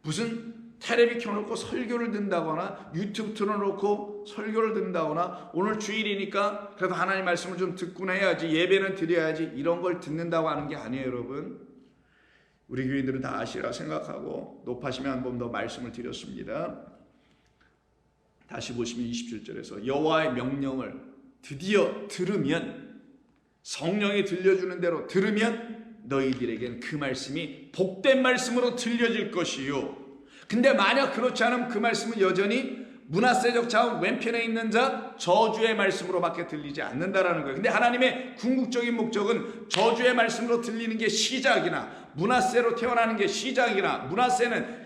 무슨 텔레비 켜놓고 설교를 듣는다거나 유튜브 틀어놓고 설교를 듣는다거나 오늘 주일이니까 그래도 하나님 말씀을 좀 듣고나 해야지, 예배는 드려야지, 이런 걸 듣는다고 하는 게 아니에요. 여러분, 우리 교인들은 다 아시라 생각하고 높아시면 한 번 더 말씀을 드렸습니다. 다시 보시면 27절에서 여호와의 명령을 드디어 들으면, 성령이 들려주는 대로 들으면 너희들에겐 그 말씀이 복된 말씀으로 들려질 것이요. 근데 만약 그렇지 않으면 그 말씀은 여전히 므낫세적 자손 왼편에 있는 자 저주의 말씀으로밖에 들리지 않는다라는 거예요. 근데 하나님의 궁극적인 목적은 저주의 말씀으로 들리는 게 시작이나 므낫세로 태어나는 게 시작이나, 므낫세는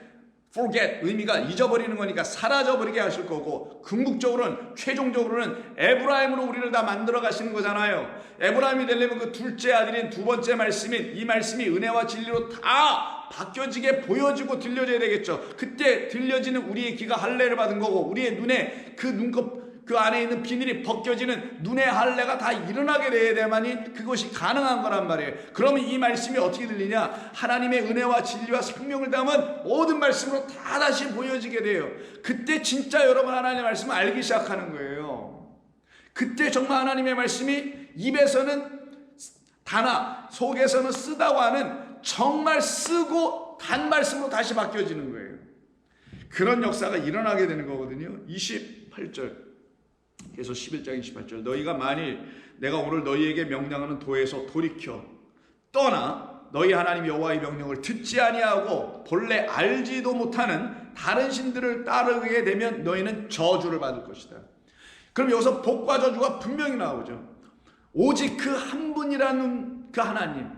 forget, 의미가 잊어버리는 거니까 사라져버리게 하실 거고, 궁극적으로는 최종적으로는 에브라임으로 우리를 다 만들어 가시는 거잖아요. 에브라임이 되려면 그 둘째 아들인 두 번째 말씀인 이 말씀이 은혜와 진리로 다 바뀌어지게 보여지고 들려져야 되겠죠. 그때 들려지는 우리의 귀가 할례를 받은 거고, 우리의 눈에 그 눈곱 그 안에 있는 비늘이 벗겨지는 눈의 할례가 다 일어나게 돼야 돼야만이 그것이 가능한 거란 말이에요. 그러면 이 말씀이 어떻게 들리냐? 하나님의 은혜와 진리와 생명을 담은 모든 말씀으로 다 다시 보여지게 돼요. 그때 진짜 여러분 하나님의 말씀을 알기 시작하는 거예요. 그때 정말 하나님의 말씀이 입에서는 다나 속에서는 쓰다고 하는 정말 쓰고 단 말씀으로 다시 바뀌어지는 거예요. 그런 역사가 일어나게 되는 거거든요. 28절 그래서 11장 28절 너희가 만일 내가 오늘 너희에게 명령하는 도에서 돌이켜 떠나 너희 하나님 여호와의 명령을 듣지 아니하고 본래 알지도 못하는 다른 신들을 따르게 되면 너희는 저주를 받을 것이다. 그럼 여기서 복과 저주가 분명히 나오죠. 오직 그 한 분이라는 그 하나님,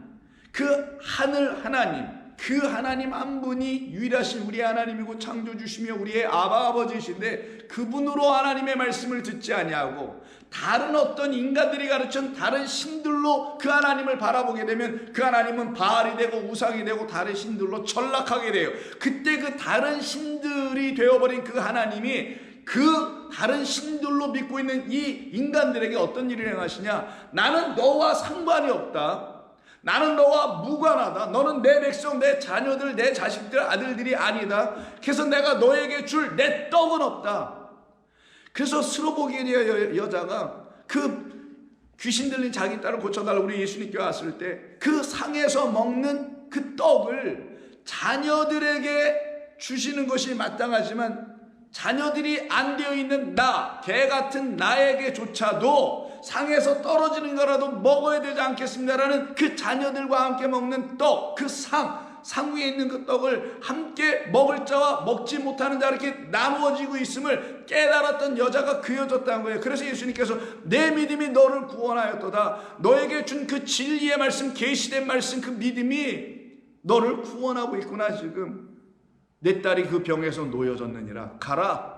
그 하늘 하나님, 그 하나님 한 분이 유일하신 우리의 하나님이고 창조주시며 우리의 아바 아버지이신데, 그분으로 하나님의 말씀을 듣지 아니하고 다른 어떤 인간들이 가르친 다른 신들로 그 하나님을 바라보게 되면 그 하나님은 바알이 되고 우상이 되고 다른 신들로 전락하게 돼요. 그때 그 다른 신들이 되어버린 그 하나님이 그 다른 신들로 믿고 있는 이 인간들에게 어떤 일을 행하시냐? 나는 너와 상관이 없다. 나는 너와 무관하다. 너는 내 백성, 내 자녀들, 내 자식들, 아들들이 아니다. 그래서 내가 너에게 줄 내 떡은 없다. 그래서 스로보게니아 여자가 그 귀신 들린 자기 딸을 고쳐달라고 우리 예수님께 왔을 때 그 상에서 먹는 그 떡을 자녀들에게 주시는 것이 마땅하지만 자녀들이 안 되어 있는 나, 개 같은 나에게조차도 상에서 떨어지는 거라도 먹어야 되지 않겠습니다라는 그 자녀들과 함께 먹는 떡, 그 상 위에 있는 그 떡을 함께 먹을 자와 먹지 못하는 자 이렇게 나누어지고 있음을 깨달았던 여자가 그여졌다는 거예요. 그래서 예수님께서 내 믿음이 너를 구원하였도다. 너에게 준 그 진리의 말씀, 계시된 말씀, 그 믿음이 너를 구원하고 있구나. 지금 내 딸이 그 병에서 놓여졌느니라. 가라.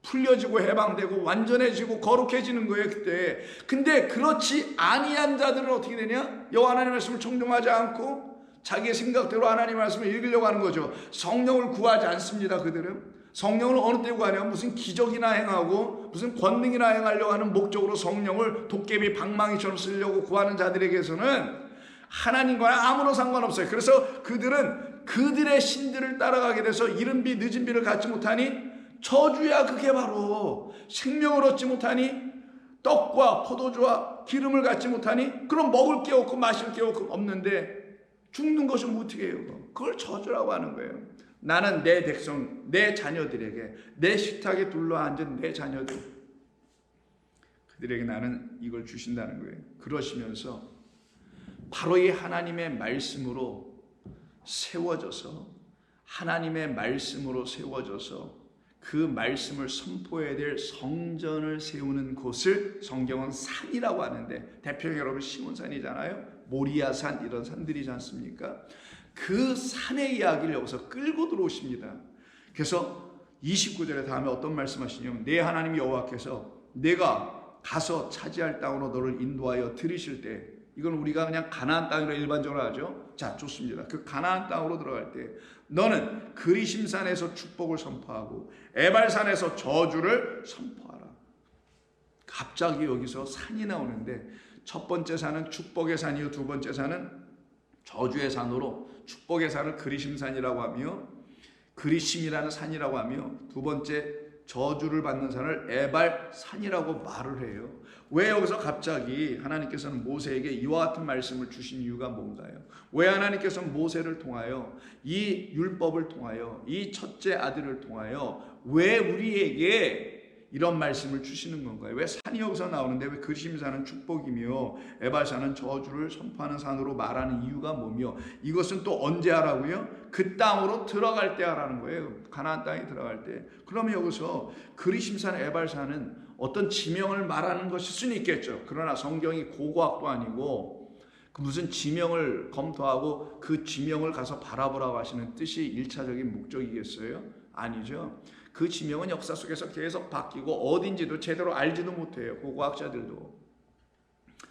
풀려지고 해방되고 완전해지고 거룩해지는 거예요. 그때. 근데 그렇지 아니한 자들은 어떻게 되냐? 여호와 하나님의 말씀을 청종하지 않고 자기의 생각대로 하나님의 말씀을 읽으려고 하는 거죠. 성령을 구하지 않습니다. 그들은 성령을 어느 때 구하냐? 무슨 기적이나 행하고 무슨 권능이나 행하려고 하는 목적으로 성령을 도깨비 방망이처럼 쓰려고 구하는 자들에게서는 하나님과 아무런 상관없어요. 그래서 그들은 그들의 신들을 따라가게 돼서 이른 비 늦은 비를 갖지 못하니 저주야. 그게 바로 생명을 얻지 못하니 떡과 포도주와 기름을 갖지 못하니 그럼 먹을 게 없고 마실 게 없는데 죽는 것은 어떻게 해요? 그걸 저주라고 하는 거예요. 나는 내 백성, 내 자녀들에게, 내 식탁에 둘러앉은 내 자녀들, 그들에게 나는 이걸 주신다는 거예요. 그러시면서 바로 이 하나님의 말씀으로 세워져서, 하나님의 말씀으로 세워져서 그 말씀을 선포해야 될 성전을 세우는 곳을 성경은 산이라고 하는데, 대표적으로 여러분 시몬산이잖아요. 모리아산, 이런 산들이지 않습니까? 그 산의 이야기를 여기서 끌고 들어오십니다. 그래서 29절에 다음에 어떤 말씀하시냐면 내 하나님 여호와께서 내가 가서 차지할 땅으로 너를 인도하여 들이실 때, 이건 우리가 그냥 가나안 땅으로 일반적으로 하죠. 자, 좋습니다. 그 가나안 땅으로 들어갈 때 너는 그리심산에서 축복을 선포하고 에발산에서 저주를 선포하라. 갑자기 여기서 산이 나오는데 첫 번째 산은 축복의 산이요, 두 번째 산은 저주의 산으로 축복의 산을 그리심산이라고 하며 그리심이라는 산이라고 하며 두 번째 저주를 받는 산을 에발산이라고 말을 해요. 왜 여기서 갑자기 하나님께서는 모세에게 이와 같은 말씀을 주신 이유가 뭔가요? 왜 하나님께서는 모세를 통하여 이 율법을 통하여 이 첫째 아들을 통하여 왜 우리에게 이런 말씀을 주시는 건가요? 왜 산이 여기서 나오는데 왜 그리심산은 축복이며 에발산은 저주를 선포하는 산으로 말하는 이유가 뭐며 이것은 또 언제 하라고요? 그 땅으로 들어갈 때 하라는 거예요. 가나안 땅에 들어갈 때. 그러면 여기서 그리심산 에발산은 어떤 지명을 말하는 것일 수는 있겠죠. 그러나 성경이 고고학도 아니고 무슨 지명을 검토하고 그 지명을 가서 바라보라고 하시는 뜻이 일차적인 목적이겠어요? 아니죠. 그 지명은 역사 속에서 계속 바뀌고 어딘지도 제대로 알지도 못해요. 고고학자들도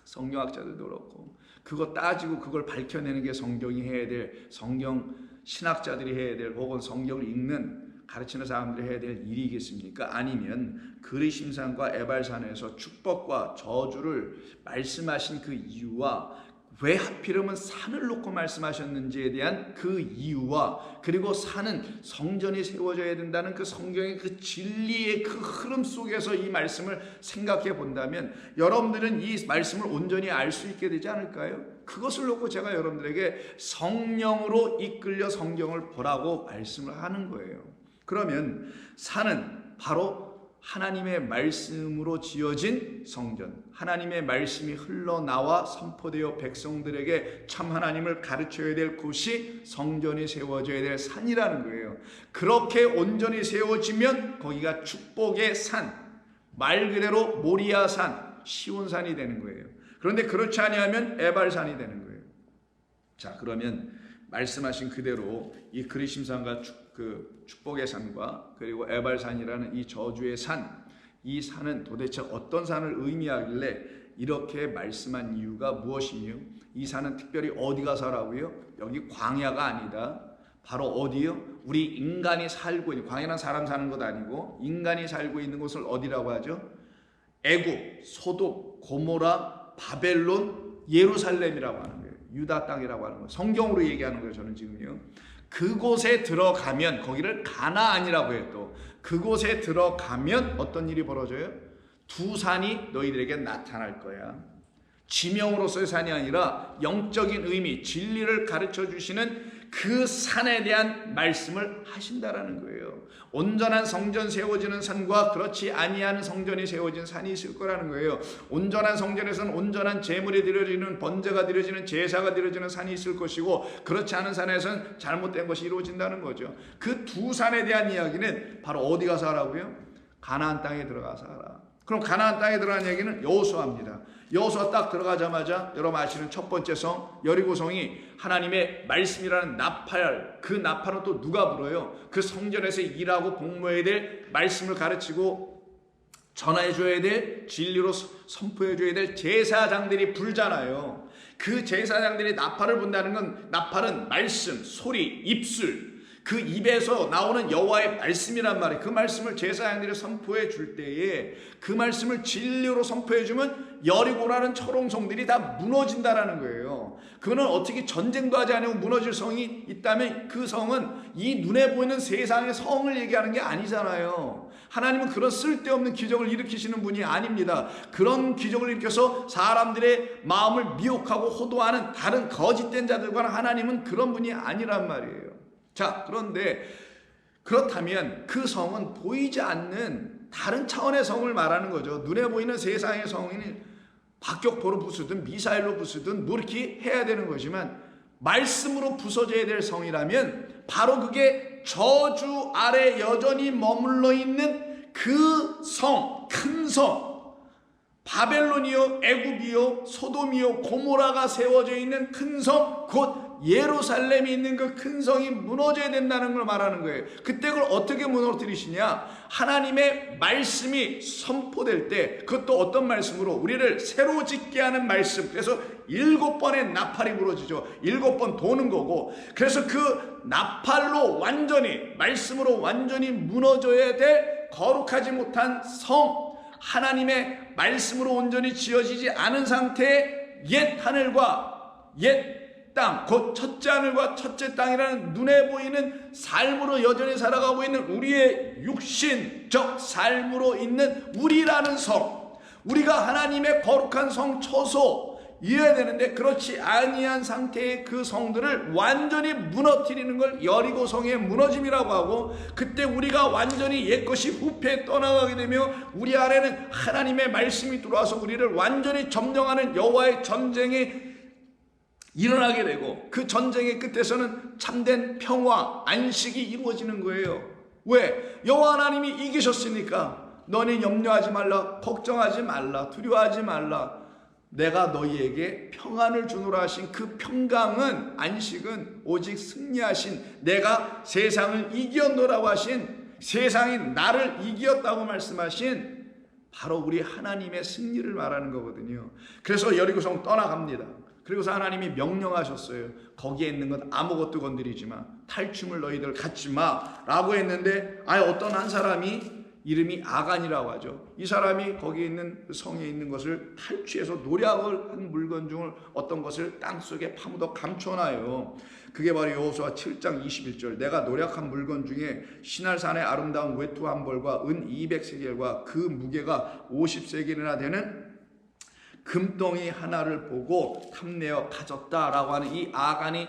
성경학자들도 그렇고 그거 따지고 그걸 밝혀내는 게 성경이 해야 될, 성경 신학자들이 해야 될, 혹은 성경을 읽는 가르치는 사람들이 해야 될 일이겠습니까? 아니면 그리심산과 에발산에서 축복과 저주를 말씀하신 그 이유와 왜 하필이면 산을 놓고 말씀하셨는지에 대한 그 이유와 그리고 산은 성전이 세워져야 된다는 그 성경의 그 진리의 그 흐름 속에서 이 말씀을 생각해 본다면 여러분들은 이 말씀을 온전히 알 수 있게 되지 않을까요? 그것을 놓고 제가 여러분들에게 성령으로 이끌려 성경을 보라고 말씀을 하는 거예요. 그러면 산은 바로 하나님의 말씀으로 지어진 성전, 하나님의 말씀이 흘러나와 선포되어 백성들에게 참 하나님을 가르쳐야 될 곳이 성전이 세워져야 될 산이라는 거예요. 그렇게 온전히 세워지면 거기가 축복의 산, 말 그대로 모리아산, 시온산이 되는 거예요. 그런데 그렇지 아니하면 에발산이 되는 거예요. 자, 그러면 말씀하신 그대로 이 그리심산과 축복의 산과 그리고 에발산이라는 이 저주의 산, 이 산은 도대체 어떤 산을 의미하길래 이렇게 말씀한 이유가 무엇이며 이 산은 특별히 어디 가서 하라고요? 여기 광야가 아니다. 바로 어디요? 우리 인간이 살고 있는, 광야는 사람 사는 것 아니고 인간이 살고 있는 곳을 어디라고 하죠? 애굽, 소돔, 고모라, 바벨론, 예루살렘이라고 하는 거예요. 유다 땅이라고 하는 거예요. 성경으로 얘기하는 거예요. 저는 지금요. 그곳에 들어가면, 거기를 가나안이라고 해요. 또 그곳에 들어가면 어떤 일이 벌어져요? 두 산이 너희들에게 나타날 거야. 지명으로서의 산이 아니라 영적인 의미, 진리를 가르쳐 주시는 그 산에 대한 말씀을 하신다라는 거예요. 온전한 성전 세워지는 산과 그렇지 아니하는 성전이 세워진 산이 있을 거라는 거예요. 온전한 성전에서는 온전한 제물이 드려지는, 번제가 드려지는, 제사가 드려지는 산이 있을 것이고 그렇지 않은 산에서는 잘못된 것이 이루어진다는 거죠. 그 두 산에 대한 이야기는 바로 어디 가서 하라고요? 가나안 땅에 들어가서 하라. 그럼 가나안 땅에 들어간 얘기는 여호수아입니다. 여호수아 딱 들어가자마자 여러분 아시는 첫 번째 성 여리고성이 하나님의 말씀이라는 나팔, 그 나팔은 또 누가 불어요? 그 성전에서 일하고 복무해야 될, 말씀을 가르치고 전해 줘야 될, 진리로 선포해 줘야 될 제사장들이 불잖아요. 그 제사장들이 나팔을 분다는 건, 나팔은 말씀, 소리, 입술, 그 입에서 나오는 여호와의 말씀이란 말이에요. 그 말씀을 제사장들이 선포해 줄 때에 그 말씀을 진리로 선포해 주면 여리고라는 초롱성들이 다 무너진다라는 거예요. 그거는 어떻게 전쟁도 하지 않고 무너질 성이 있다면 그 성은 이 눈에 보이는 세상의 성을 얘기하는 게 아니잖아요. 하나님은 그런 쓸데없는 기적을 일으키시는 분이 아닙니다. 그런 기적을 일으켜서 사람들의 마음을 미혹하고 호도하는 다른 거짓된 자들과는 하나님은 그런 분이 아니란 말이에요. 자, 그런데 그렇다면 그 성은 보이지 않는 다른 차원의 성을 말하는 거죠. 눈에 보이는 세상의 성은 박격포로 부수든 미사일로 부수든 뭐 이렇게 해야 되는 거지만 말씀으로 부서져야 될 성이라면 바로 그게 저주 아래 여전히 머물러 있는 그 성, 큰 성, 바벨론이요, 애굽이요, 소돔이요, 고모라가 세워져 있는 큰 성, 곧 예루살렘이 있는 그 큰 성이 무너져야 된다는 걸 말하는 거예요. 그때 그걸 어떻게 무너뜨리시냐? 하나님의 말씀이 선포될 때, 그것도 어떤 말씀으로? 우리를 새로 짓게 하는 말씀. 그래서 7번의 나팔이 부러지죠. 7번 도는 거고, 그래서 그 나팔로 완전히, 말씀으로 완전히 무너져야 될 거룩하지 못한 성, 하나님의 말씀으로 온전히 지어지지 않은 상태의 옛 하늘과 옛 땅, 곧 첫째 하늘과 첫째 땅이라는 눈에 보이는 삶으로 여전히 살아가고 있는 우리의 육신적 삶으로 있는 우리라는 성, 우리가 하나님의 거룩한 성 처소 이어야 되는데 그렇지 아니한 상태의 그 성들을 완전히 무너뜨리는 걸 여리고성의 무너짐이라고 하고, 그때 우리가 완전히 옛것이 후패에 떠나가게 되며 우리 안에는 하나님의 말씀이 들어와서 우리를 완전히 점령하는 여호와의 전쟁이 일어나게 되고, 그 전쟁의 끝에서는 참된 평화, 안식이 이루어지는 거예요. 왜? 여호와 하나님이 이기셨으니까 너는 염려하지 말라, 걱정하지 말라, 두려워하지 말라. 내가 너희에게 평안을 주노라 하신 그 평강은, 안식은 오직 승리하신, 내가 세상을 이겼노라고 하신, 세상이 나를 이겼다고 말씀하신 바로 우리 하나님의 승리를 말하는 거거든요. 그래서 여리고성 떠나갑니다. 그리고서 하나님이 명령하셨어요. 거기에 있는 건 아무것도 건드리지 마, 탈춤을 너희들 갖지 마 라고 했는데, 어떤 한 사람이 이름이 아간이라고 하죠. 이 사람이 거기에 있는 성에 있는 것을 탈취해서 노략을 한 물건 중을 어떤 것을 땅속에 파묻어 감춰놔요. 그게 바로 여호수아 7장 21절, 내가 노략한 물건 중에 시날산의 아름다운 외투 한 벌과 은 200세겔과 그 무게가 50세겔이나 되는 금덩이 하나를 보고 탐내어 가졌다라고 하는 이 아간이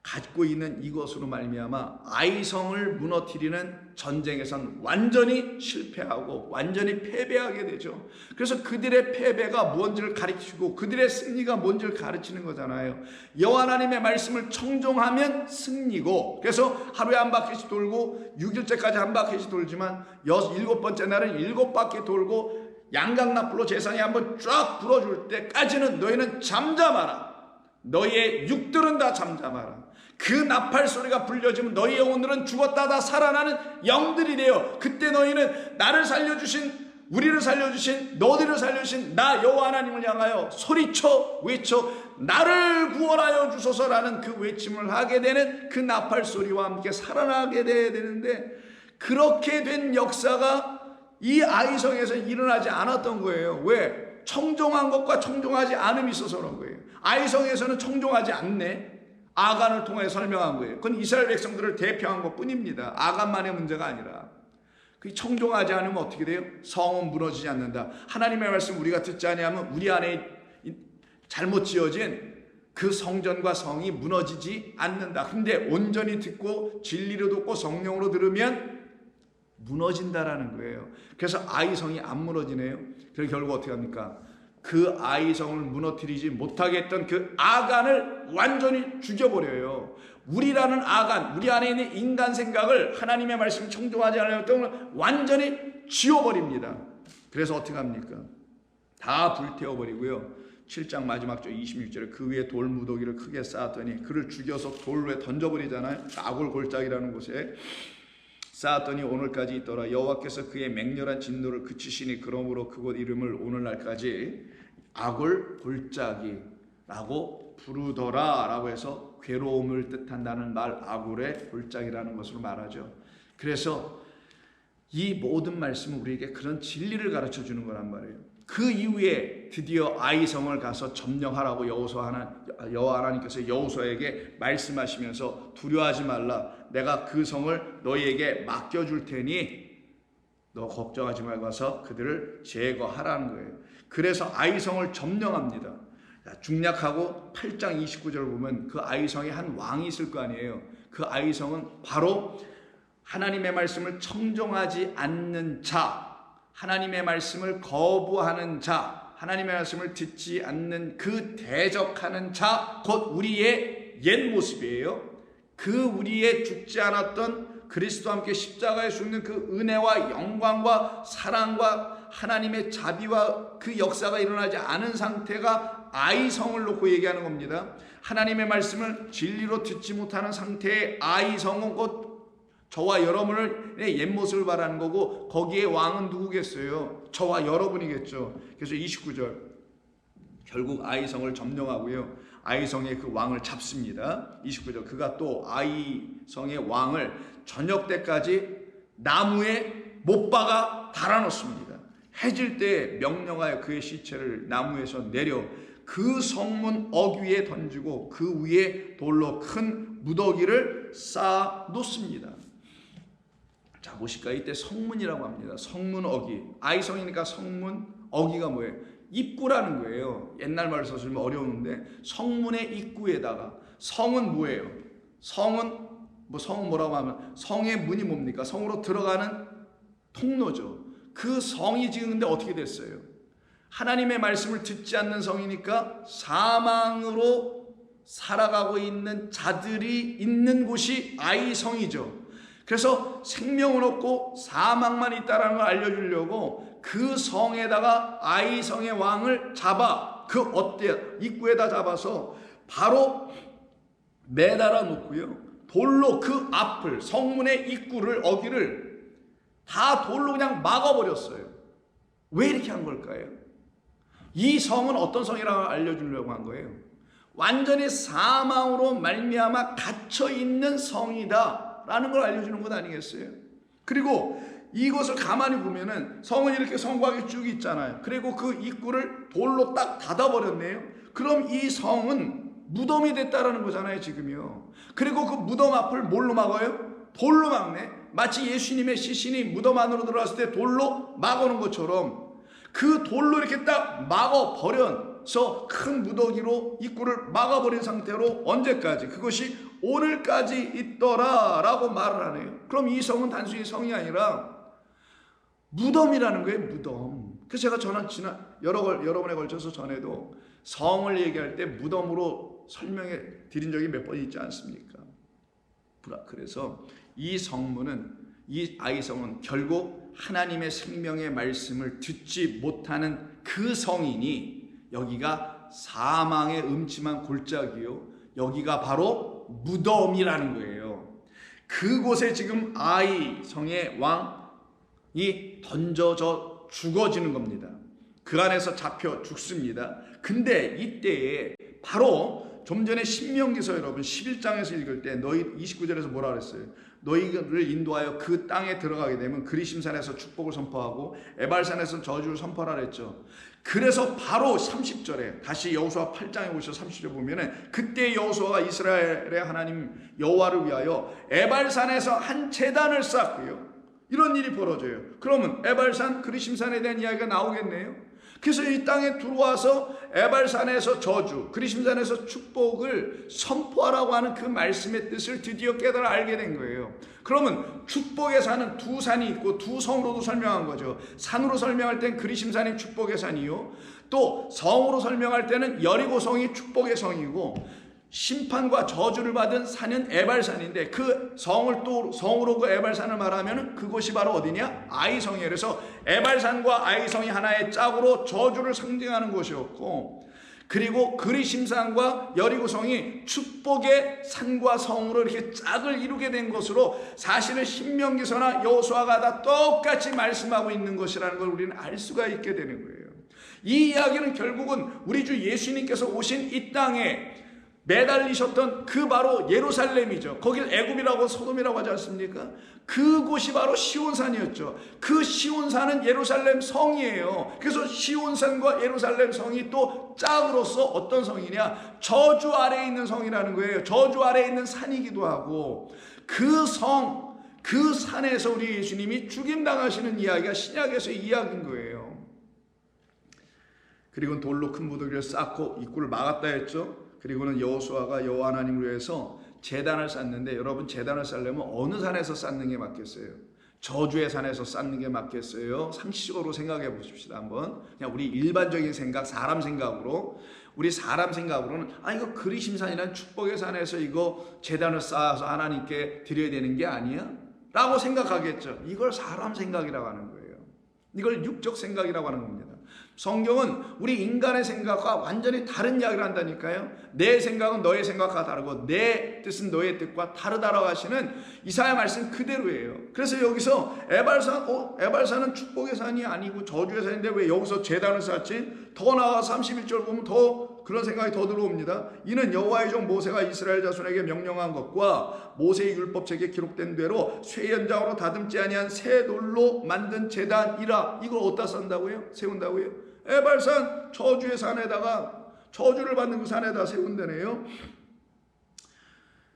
갖고 있는 이것으로 말미암아 아이성을 무너뜨리는 전쟁에선 완전히 실패하고 완전히 패배하게 되죠. 그래서 그들의 패배가 뭔지를 가르치고 그들의 승리가 뭔지를 가르치는 거잖아요. 여호와 하나님의 말씀을 청종하면 승리고, 그래서 하루에 한 바퀴씩 돌고 6일째까지 한 바퀴씩 돌지만 7번째 날은 7바퀴 돌고 양강나풀로 제사장이 한번 쫙 불어줄 때까지는 너희는 잠잠하라. 너희의 육들은 다 잠잠하라. 그 나팔 소리가 불려지면 너희 영혼들은 죽었다 다 살아나는 영들이 되어, 그때 너희는 나를 살려주신, 우리를 살려주신, 너희를 살려주신 나 여호와 하나님을 향하여 소리쳐 외쳐 나를 구원하여 주소서라는 그 외침을 하게 되는 그 나팔 소리와 함께 살아나게 돼야 되는데, 그렇게 된 역사가 이 아이성에서 일어나지 않았던 거예요. 왜? 청종한 것과 청종하지 않음이 있어서 그런 거예요. 아이성에서는 청종하지 않네, 아간을 통해 설명한 거예요. 그건 이스라엘 백성들을 대표한 것 뿐입니다. 아간만의 문제가 아니라. 그 청종하지 않으면 어떻게 돼요? 성은 무너지지 않는다. 하나님의 말씀 우리가 듣지 아니하면 우리 안에 잘못 지어진 그 성전과 성이 무너지지 않는다. 근데 온전히 듣고 진리로 듣고 성령으로 들으면 무너진다라는 거예요. 그래서 아이성이 안 무너지네요. 그래서 결국 어떻게 합니까? 그 아이성을 무너뜨리지 못하게 했던 그 아간을 완전히 죽여버려요. 우리라는 아간, 우리 안에 있는 인간 생각을 하나님의 말씀 청종하지 않았던 걸 완전히 지워버립니다. 그래서 어떻게 합니까? 다 불태워버리고요. 7장 마지막 절 26절에 그 위에 돌 무더기를 크게 쌓았더니 그를 죽여서 돌 위에 던져버리잖아요. 아골 골짜기라는 곳에 쌓았더니 오늘까지 있더라. 여호와께서 그의 맹렬한 진노를 그치시니 그러므로 그곳 이름을 오늘날까지 아골 골짜기라고 부르더라 라고 해서 괴로움을 뜻한다는 말, 아골의 골짜기라는 것으로 말하죠. 그래서 이 모든 말씀은 우리에게 그런 진리를 가르쳐 주는 거란 말이에요. 그 이후에 드디어 아이성을 가서 점령하라고 여호와 하나님께서 여호수아에게 말씀하시면서 두려워하지 말라, 내가 그 성을 너희에게 맡겨줄 테니 너 걱정하지 말고 와서 그들을 제거하라는 거예요. 그래서 아이성을 점령합니다. 중략하고 8장 29절을 보면 그 아이성에 한 왕이 있을 거 아니에요. 그 아이성은 바로 하나님의 말씀을 청종하지 않는 자, 하나님의 말씀을 거부하는 자, 하나님의 말씀을 듣지 않는 그 대적하는 자, 곧 우리의 옛 모습이에요. 그 우리의 죽지 않았던 그리스도와 함께 십자가에 죽는 그 은혜와 영광과 사랑과 하나님의 자비와 그 역사가 일어나지 않은 상태가 아이성을 놓고 얘기하는 겁니다. 하나님의 말씀을 진리로 듣지 못하는 상태의 아이성은 곧 저와 여러분의 옛 모습을 말하는 거고, 거기에 왕은 누구겠어요? 저와 여러분이겠죠. 그래서 29절 결국 아이성을 점령하고요, 아이성의 그 왕을 잡습니다. 29절 그가 또 아이성의 왕을 저녁 때까지 나무에 못 박아 달아놓습니다. 해질 때 명령하여 그의 시체를 나무에서 내려 그 성문 어귀에 던지고 그 위에 돌로 큰 무더기를 쌓아 놓습니다. 자, 보실까요? 이때 성문이라고 합니다. 성문 어귀. 아이성이니까 성문 어귀가 뭐예요? 입구라는 거예요. 옛날 말을 써주면 어려운데 성문의 입구에다가 성은 뭐예요? 성은 뭐라고 하면 성의 문이 뭡니까? 성으로 들어가는 통로죠. 그 성이 지금 근데 어떻게 됐어요? 하나님의 말씀을 듣지 않는 성이니까 사망으로 살아가고 있는 자들이 있는 곳이 아이성이죠. 그래서 생명은 없고 사망만 있다는 걸 알려주려고 그 성에다가 아이성의 왕을 잡아 입구에다 잡아서 바로 매달아 놓고요. 돌로 그 앞을 성문의 입구를 어귀를 다 돌로 그냥 막아버렸어요. 왜 이렇게 한 걸까요? 이 성은 어떤 성이라고 알려주려고 한 거예요. 완전히 사망으로 말미암아 갇혀 있는 성이다라는 걸 알려주는 것 아니겠어요? 그리고 이것을 가만히 보면은 성은 이렇게 성곽이 쭉 있잖아요. 그리고 그 입구를 돌로 딱 닫아버렸네요. 그럼 이 성은 무덤이 됐다라는 거잖아요, 지금요. 그리고 그 무덤 앞을 뭘로 막아요? 돌로 막네. 마치 예수님의 시신이 무덤 안으로 들어왔을 때 돌로 막아놓은 것처럼 그 돌로 이렇게 딱 막아버려서 큰 무더기로 입구를 막아버린 상태로 언제까지? 그것이 오늘까지 있더라라고 말을 하네요. 그럼 이 성은 단순히 성이 아니라 무덤이라는 거예요, 무덤. 그래서 제가 여러 번에 걸쳐서 전에도 성을 얘기할 때 무덤으로 설명해 드린 적이 몇 번 있지 않습니까? 그래서 이 성문은, 이 아이성은 결국 하나님의 생명의 말씀을 듣지 못하는 그 성이니 여기가 사망의 음침한 골짜기요, 여기가 바로 무덤이라는 거예요. 그곳에 지금 아이성의 왕이 던져져 죽어지는 겁니다. 그 안에서 잡혀 죽습니다. 근데 이때에 바로 좀 전에 신명기서 여러분 11장에서 읽을 때 너희 29절에서 뭐라 그랬어요? 너희를 인도하여 그 땅에 들어가게 되면 그리심산에서 축복을 선포하고 에발산에서 저주를 선포하라 그랬죠. 그래서 바로 30절에 다시 여호수아 8장에 오셔서 30절 보면은 그때 여호수아가 이스라엘의 하나님 여호와를 위하여 에발산에서 한 제단을 쌓고요. 이런 일이 벌어져요. 그러면 에발산, 그리심산에 대한 이야기가 나오겠네요. 그래서 이 땅에 들어와서 에발산에서 저주, 그리심산에서 축복을 선포하라고 하는 그 말씀의 뜻을 드디어 깨달아 알게 된 거예요. 그러면 축복의 산은 두 산이 있고 두 성으로도 설명한 거죠. 산으로 설명할 땐 그리심산이 축복의 산이요, 또 성으로 설명할 때는 여리고성이 축복의 성이고, 심판과 저주를 받은 산은 에발산인데 그 성을 또 성으로 그 에발산을 말하면 그곳이 바로 어디냐? 아이성이에요. 그래서 에발산과 아이성이 하나의 짝으로 저주를 상징하는 곳이었고, 그리고 그리심산과 여리고성이 축복의 산과 성으로 이렇게 짝을 이루게 된 것으로 사실은 신명기서나 여호수아가 다 똑같이 말씀하고 있는 것이라는 걸 우리는 알 수가 있게 되는 거예요. 이 이야기는 결국은 우리 주 예수님께서 오신 이 땅에 매달리셨던 그 바로 예루살렘이죠. 거길 애굽이라고 소돔이라고 하지 않습니까? 그곳이 바로 시온산이었죠. 그 시온산은 예루살렘 성이에요. 그래서 시온산과 예루살렘 성이 또 짝으로서 어떤 성이냐? 저주 아래에 있는 성이라는 거예요. 저주 아래에 있는 산이기도 하고, 그 성, 그 산에서 우리 예수님이 죽임당하시는 이야기가 신약에서의 이야기인 거예요. 그리고 돌로 큰 무더기를 쌓고 입구를 막았다 했죠. 그리고는 여호수아가 여호와 하나님을 위해서 제단을 쌓는데, 여러분 제단을 쌓려면 어느 산에서 쌓는 게 맞겠어요? 저주의 산에서 쌓는 게 맞겠어요? 상식적으로 생각해 보십시다. 한번 그냥 우리 일반적인 생각, 사람 생각으로, 우리 사람 생각으로는 이거 그리심산이란 축복의 산에서 이거 제단을 쌓아서 하나님께 드려야 되는 게 아니야? 라고 생각하겠죠. 이걸 사람 생각이라고 하는 거예요. 이걸 육적 생각이라고 하는 겁니다. 성경은 우리 인간의 생각과 완전히 다른 이야기를 한다니까요. 내 생각은 너의 생각과 다르고 내 뜻은 너의 뜻과 다르다라고 하시는 이사야 말씀 그대로예요. 그래서 여기서 에발산은 축복의 산이 아니고 저주의 산인데 왜 여기서 제단을 쌓지? 더 나아가 31절 보면 더 그런 생각이 더 들어옵니다. 이는 여호와의 종 모세가 이스라엘 자손에게 명령한 것과 모세의 율법책에 기록된 대로 쇠 연장으로 다듬지 아니한 새 돌로 만든 제단이라. 이걸 어디다 싼다고요? 세운다고요? 에발산 저주의 산에다가, 저주를 받는 그 산에다 세운다네요.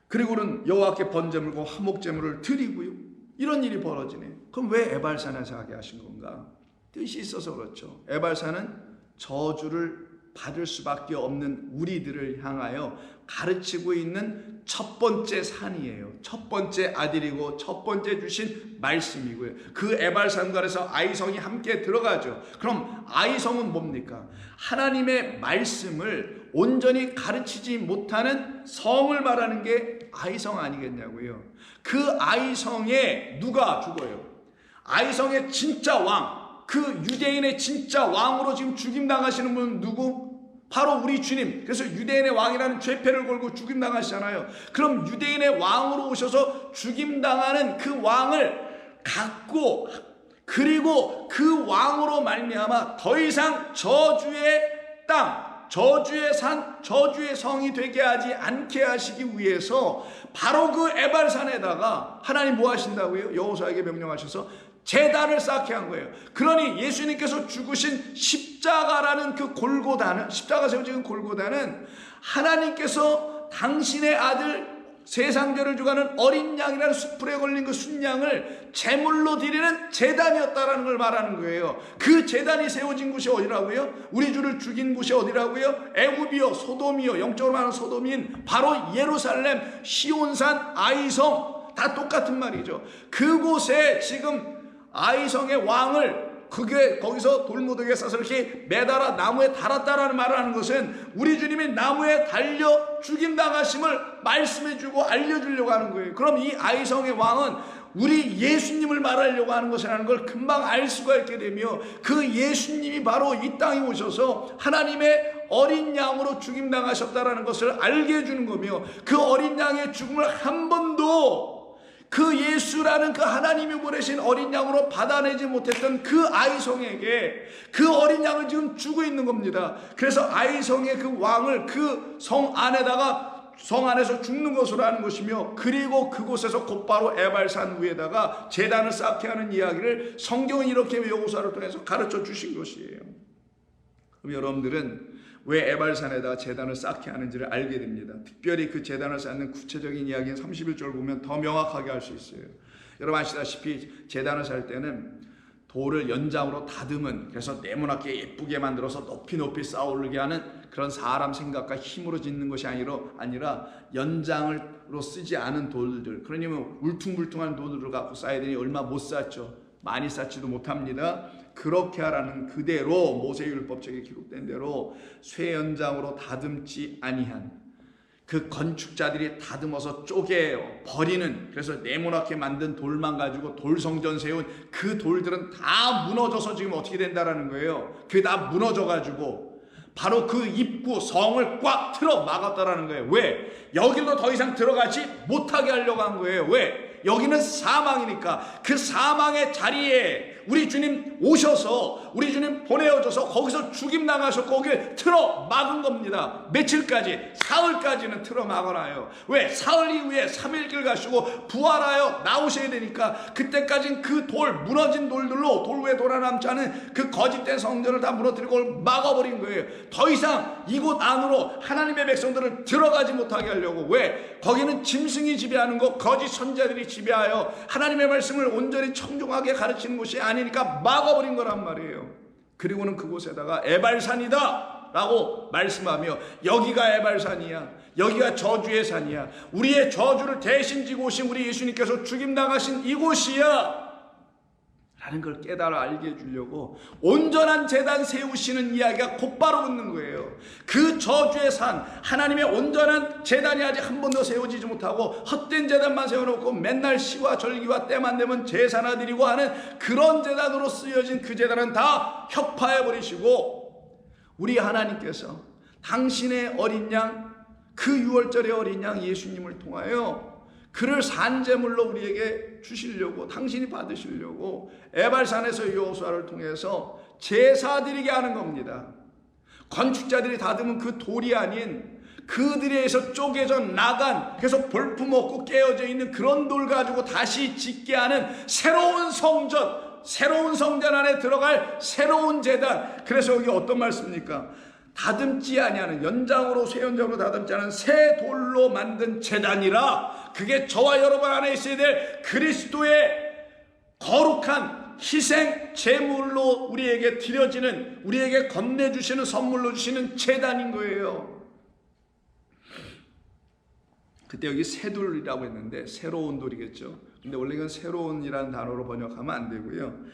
그리고는 여호와께 번제물과 화목제물을 드리고요. 이런 일이 벌어지네요. 그럼 왜 에발산에서 하게 하신 건가? 뜻이 있어서 그렇죠. 에발산은 저주를 받을 수밖에 없는 우리들을 향하여 가르치고 있는 첫 번째 산이에요. 첫 번째 아들이고 첫 번째 주신 말씀이고요. 그 에발산관에서 아이성이 함께 들어가죠. 그럼 아이성은 뭡니까? 하나님의 말씀을 온전히 가르치지 못하는 성을 말하는 게 아이성 아니겠냐고요. 그 아이성에 누가 죽어요? 아이성의 진짜 왕, 그 유대인의 진짜 왕으로 지금 죽임당하시는 분은 누구? 바로 우리 주님. 그래서 유대인의 왕이라는 죄패를 걸고 죽임당하시잖아요. 그럼 유대인의 왕으로 오셔서 죽임당하는 그 왕을 갖고, 그리고 그 왕으로 말미암아 더 이상 저주의 땅, 저주의 산, 저주의 성이 되게 하지 않게 하시기 위해서 바로 그 에발산에다가 하나님 뭐 하신다고요? 여호수아에게 명령하셔서 제단을 쌓게 한 거예요. 그러니 예수님께서 죽으신 십자가라는 그 골고다는, 십자가 세워진 골고다는 하나님께서 당신의 아들 세상죄를 주가는 어린 양이라는 숯불에 걸린 그 순양을 제물로 드리는 제단이었다라는 걸 말하는 거예요. 그 제단이 세워진 곳이 어디라고요? 우리 주를 죽인 곳이 어디라고요? 애굽이요, 소돔이요, 영적으로 말하는 소돔인 바로 예루살렘, 시온산, 아이성, 다 똑같은 말이죠. 그곳에 지금 아이성의 왕을 그게 거기서 돌무더기에 싸서 이렇게 매달아 나무에 달았다라는 말을 하는 것은 우리 주님이 나무에 달려 죽임당하심을 말씀해주고 알려주려고 하는 거예요. 그럼 이 아이성의 왕은 우리 예수님을 말하려고 하는 것이라는 걸 금방 알 수가 있게 되며, 그 예수님이 바로 이 땅에 오셔서 하나님의 어린 양으로 죽임당하셨다라는 것을 알게 해주는 거며, 그 어린 양의 죽음을 한 번도 그 예수라는 그 하나님이 보내신 어린 양으로 받아내지 못했던 그 아이성에게 그 어린 양을 지금 주고 있는 겁니다. 그래서 아이성의 그 왕을 그 성 안에다가, 성 안에서 죽는 것으로 하는 것이며, 그리고 그곳에서 곧바로 에발산 위에다가 제단을 쌓게 하는 이야기를 성경은 이렇게 여호수아를 통해서 가르쳐 주신 것이에요. 그럼 여러분들은 왜 에발산에다 제단을 쌓게 하는지를 알게 됩니다. 특별히 그 제단을 쌓는 구체적인 이야기는 31절 보면 더 명확하게 알 수 있어요. 여러분 아시다시피 제단을 쌓을 때는 돌을 연장으로 다듬은, 그래서 네모나게 예쁘게 만들어서 높이 쌓아올리게 하는 그런 사람 생각과 힘으로 짓는 것이 아니라 연장으로 쓰지 않은 돌들, 그러냐면 울퉁불퉁한 돌들을 갖고 쌓아야 되니 얼마 못 쌓죠. 많이 쌓지도 못합니다. 그렇게 하라는 그대로 모세의 율법책에 기록된 대로 쇠 연장으로 다듬지 아니한, 그 건축자들이 다듬어서 쪼개요, 버리는, 그래서 네모나게 만든 돌만 가지고 돌성전 세운 그 돌들은 다 무너져서 지금 어떻게 된다라는 거예요. 그게 다 무너져 가지고 바로 그 입구 성을 꽉 틀어 막았다라는 거예요. 왜? 여기로 더 이상 들어가지 못하게 하려고 한 거예요. 왜? 여기는 사망이니까. 그 사망의 자리에 우리 주님 오셔서, 우리 주님 보내어줘서 거기서 죽임 당하셨고 거기에 틀어 막은 겁니다. 며칠까지? 사흘까지는 틀어 막아놔요. 왜? 사흘 이후에 3일길 가시고 부활하여 나오셔야 되니까 그때까지는 그 돌, 무너진 돌들로 돌 위에 돌아남지 않은 그 거짓된 성전을 다 무너뜨리고 막아버린 거예요. 더 이상 이곳 안으로 하나님의 백성들을 들어가지 못하게 하려고. 왜? 거기는 짐승이 지배하는 것, 거짓 선자들이 지배하여 하나님의 말씀을 온전히 청중하게 가르치는 곳이 아니니까 막아버린 거란 말이에요. 그리고는 그곳에다가 에발산이다 라고 말씀하며, 여기가 에발산이야, 여기가 저주의 산이야, 우리의 저주를 대신 지고 오신 우리 예수님께서 죽임당하신 이곳이야 라는 걸 깨달아 알게 해주려고 온전한 제단 세우시는 이야기가 곧바로 붙는 거예요. 그 저주의 산, 하나님의 온전한 제단이 아직 한 번도 세워지지 못하고 헛된 제단만 세워놓고 맨날 시와 절기와 때만 되면 제사나 드리고 하는 그런 제단으로 쓰여진 그 제단은 다 혁파해버리시고, 우리 하나님께서 당신의 어린 양, 그 유월절의 어린 양 예수님을 통하여 그를 산제물로 우리에게 주시려고, 당신이 받으시려고 에발산에서 여호수아를 통해서 제사 드리게 하는 겁니다. 건축자들이 다듬은 그 돌이 아닌 그들에 의해서 쪼개져 나간, 계속 볼품없고 깨어져 있는 그런 돌 가지고 다시 짓게 하는 새로운 성전, 새로운 성전 안에 들어갈 새로운 제단. 그래서 여기 어떤 말씀입니까? 다듬지 아니하는, 연장으로 새 연장으로 다듬지 않은 새 돌로 만든 제단이라, 그게 저와 여러분 안에 있어야 될 그리스도의 거룩한 희생 제물로 우리에게 드려지는, 우리에게 건네주시는, 선물로 주시는 제단인 거예요. 그때 여기 새 돌이라고 했는데 새로운 돌이겠죠. 근데 원래 이건 새로운이라는 단어로 번역하면 안 되고요.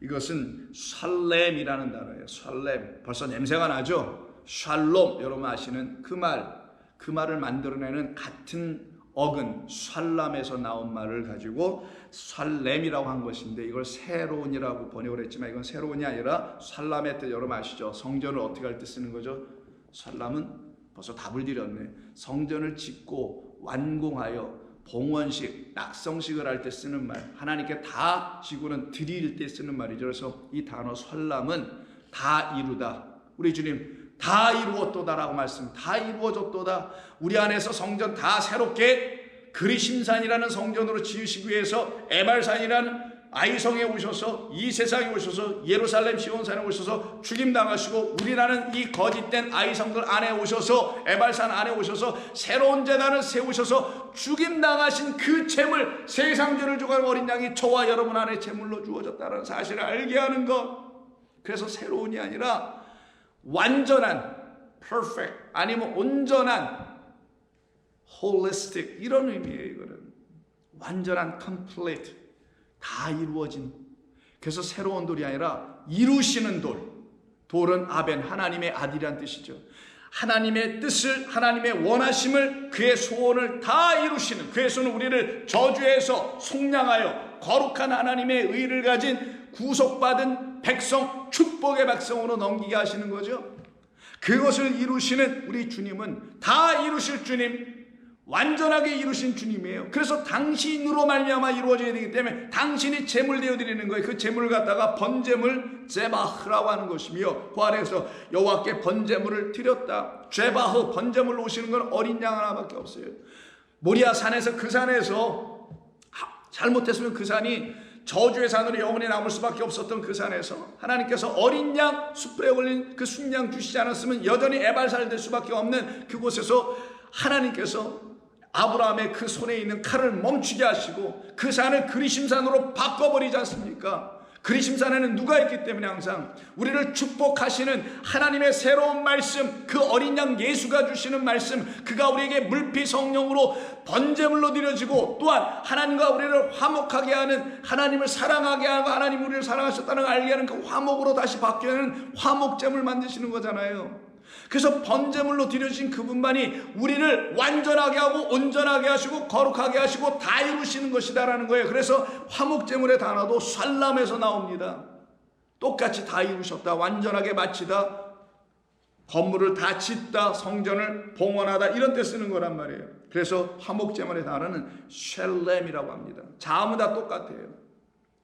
이것은 샬렘이라는 단어예요. 샬렘. 벌써 냄새가 나죠? 샬롬, 여러분 아시는 그 말을 만들어내는 같은 어근 샬람에서 나온 말을 가지고 샬렘이라고 한 것인데, 이걸 새로운이라고 번역을 했지만 이건 새로운이 아니라 샬람의 뜻 여러분 아시죠? 성전을 어떻게 할 때 쓰는 거죠? 샬람은 벌써 답을 드렸네. 성전을 짓고 완공하여 봉헌식, 낙성식을 할 때 쓰는 말, 하나님께 다 지구는 드릴 때 쓰는 말이죠. 그래서 이 단어 샬람은 다 이루다. 우리 주님 다 이루었도다라고 말씀, 다 이루어졌도다. 우리 안에서 성전 다 새롭게 그리심산이라는 성전으로 지으시기 위해서 에발산이라는 아이성에 오셔서, 이 세상에 오셔서, 예루살렘 시온산에 오셔서 죽임당하시고, 우리라는 이 거짓된 아이성들 안에 오셔서, 에발산 안에 오셔서 새로운 제단을 세우셔서 죽임당하신 그 제물, 세상죄를 주간 어린 양이 저와 여러분 안에 제물로 주어졌다는 사실을 알게 하는 것. 그래서 새로운이 아니라 완전한, perfect, 아니면 온전한, holistic, 이런 의미예요. 이거는 완전한, complete, 다 이루어진. 그래서 새로운 돌이 아니라 이루시는 돌. 돌은 아벤, 하나님의 아들이란 뜻이죠. 하나님의 뜻을, 하나님의 원하심을, 그의 소원을 다 이루시는, 그의 손은 우리를 저주에서 속량하여 거룩한 하나님의 의를 가진 구속받은 백성, 축복의 백성으로 넘기게 하시는 거죠. 그것을 이루시는 우리 주님은 다 이루실 주님, 완전하게 이루신 주님이에요. 그래서 당신으로 말미암아 이루어져야 되기 때문에 당신이 제물 되어드리는 거예요. 그 제물을 갖다가 번제물 제바흐라고 하는 것이며, 그 안에서 여호와께 번제물을 드렸다. 제바흐, 번제물로 오시는 건 어린 양 하나밖에 없어요. 모리아 산에서, 그 산에서 잘못했으면 그 산이 저주의 산으로 영원히 남을 수밖에 없었던 그 산에서 하나님께서 어린 양, 숯불에 올린 그 순양 주시지 않았으면 여전히 에발살 될 수밖에 없는 그곳에서 하나님께서 아브라함의 그 손에 있는 칼을 멈추게 하시고 그 산을 그리심산으로 바꿔버리지 않습니까? 그리심산에는 누가 있기 때문에 항상 우리를 축복하시는 하나님의 새로운 말씀, 그 어린 양 예수가 주시는 말씀, 그가 우리에게 물피 성령으로 번제물로 드려지고, 또한 하나님과 우리를 화목하게 하는, 하나님을 사랑하게 하고 하나님 우리를 사랑하셨다는 걸 알게 하는 그 화목으로 다시 바뀌는 화목제물 만드시는 거잖아요. 그래서 번제물로 드려진 그분만이 우리를 완전하게 하고 온전하게 하시고 거룩하게 하시고 다 이루시는 것이다라는 거예요. 그래서 화목제물의 단어도 샬람에서 나옵니다. 똑같이 다 이루셨다, 완전하게 마치다, 건물을 다 짓다, 성전을 봉헌하다, 이런 때 쓰는 거란 말이에요. 그래서 화목제물의 단어는 샬렘이라고 합니다. 자음은 다 똑같아요.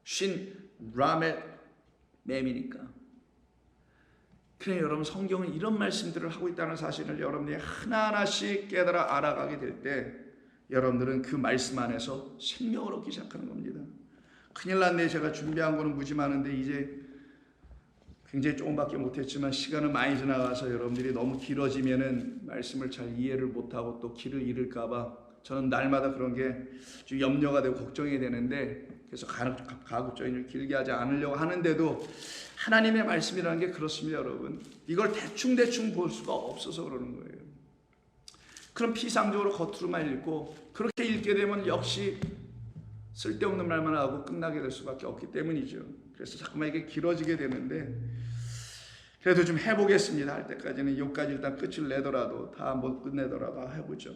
신, 라멧, 맴이니까. 그래, 여러분, 성경은 이런 말씀들을 하고 있다는 사실을 여러분들이 하나하나씩 깨달아 알아가게 될 때 여러분들은 그 말씀 안에서 생명을 얻기 시작하는 겁니다. 큰일 났네. 제가 준비한 거는 무지 많은데 이제 굉장히 조금밖에 못했지만 시간은 많이 지나가서 여러분들이 너무 길어지면은 말씀을 잘 이해를 못하고 또 길을 잃을까봐 저는 날마다 그런 게 좀 염려가 되고 걱정이 되는데, 그래서 가급적이면 길게 하지 않으려고 하는데도 하나님의 말씀이라는 게 그렇습니다, 여러분. 이걸 대충 볼 수가 없어서 그러는 거예요. 그럼 피상적으로 겉으로만 읽고, 그렇게 읽게 되면 역시 쓸데없는 말만 하고 끝나게 될 수밖에 없기 때문이죠. 그래서 자꾸만 이게 길어지게 되는데, 그래도 좀 해보겠습니다. 할 때까지는 여기까지 일단 끝을 내더라도, 다 못 끝내더라도 해보죠.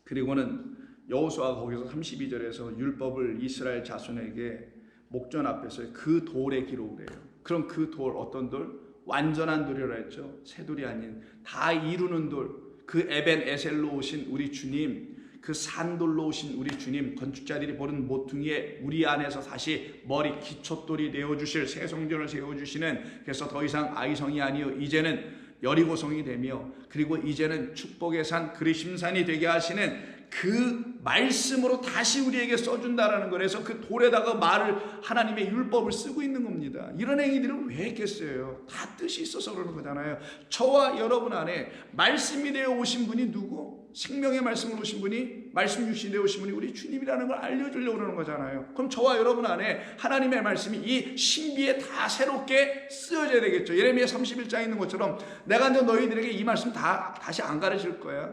그리고는 여호수아가 거기서 32절에서 율법을 이스라엘 자손에게 목전 앞에서 그 돌에 기록을 해요. 그럼 그 돌, 어떤 돌? 완전한 돌이라 했죠. 새 돌이 아닌 다 이루는 돌, 그 에벤 에셀로 오신 우리 주님, 그 산돌로 오신 우리 주님, 건축자들이 보는 모퉁이에 우리 안에서 다시 머리 기초돌이 되어주실 새 성전을 세워주시는, 그래서 더 이상 아이성이 아니요 이제는 여리고성이 되며 그리고 이제는 축복의 산 그리심산이 되게 하시는 그 말씀으로 다시 우리에게 써준다라는 거라서 그 돌에다가 말을 하나님의 율법을 쓰고 있는 겁니다. 이런 행위들을 왜 했겠어요? 다 뜻이 있어서 그러는 거잖아요. 저와 여러분 안에 말씀이 되어 오신 분이 누구? 생명의 말씀으로 오신 분이, 말씀 육신이 되어 오신 분이 우리 주님이라는 걸 알려주려고 그러는 거잖아요. 그럼 저와 여러분 안에 하나님의 말씀이 이 신비에 다 새롭게 쓰여져야 되겠죠. 예레미야 31장에 있는 것처럼 내가 이제 너희들에게 이 말씀 다시 안 가르칠 거야.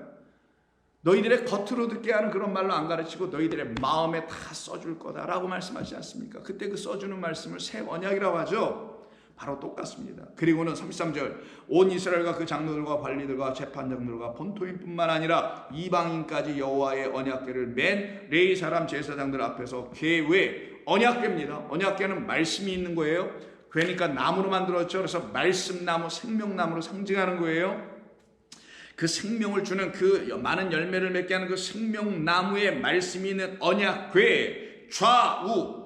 너희들의 겉으로 듣게 하는 그런 말로 안 가르치고 너희들의 마음에 다 써줄 거다라고 말씀하지 않습니까? 그때 그 써주는 말씀을 새 언약이라고 하죠. 바로 똑같습니다. 그리고는 33절 온 이스라엘과 그 장로들과 관리들과 재판장들과 본토인뿐만 아니라 이방인까지 여호와의 언약궤를 맨 레위 사람 제사장들 앞에서 궤 언약궤입니다. 언약궤는 말씀이 있는 거예요. 그러니까 나무로 만들었죠. 그래서 말씀나무, 생명나무로 상징하는 거예요. 그 생명을 주는 그 많은 열매를 맺게 하는 그 생명나무에 말씀이 있는 언약궤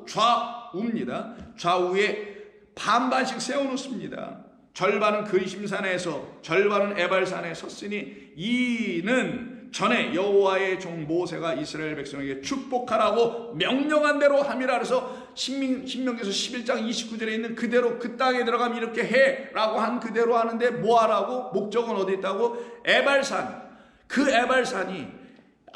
좌우입니다. 좌우에 반반씩 세워놓습니다. 절반은 그리심산에서 절반은 에발산에 섰으니 이는 전에 여호와의 종 모세가 이스라엘 백성에게 축복하라고 명령한 대로 함이라. 그래서 신명기서 11장 29절에 있는 그대로 그 땅에 들어가면 이렇게 해라고 한 그대로 하는데 뭐 하라고? 목적은 어디 있다고? 에발산. 그 에발산이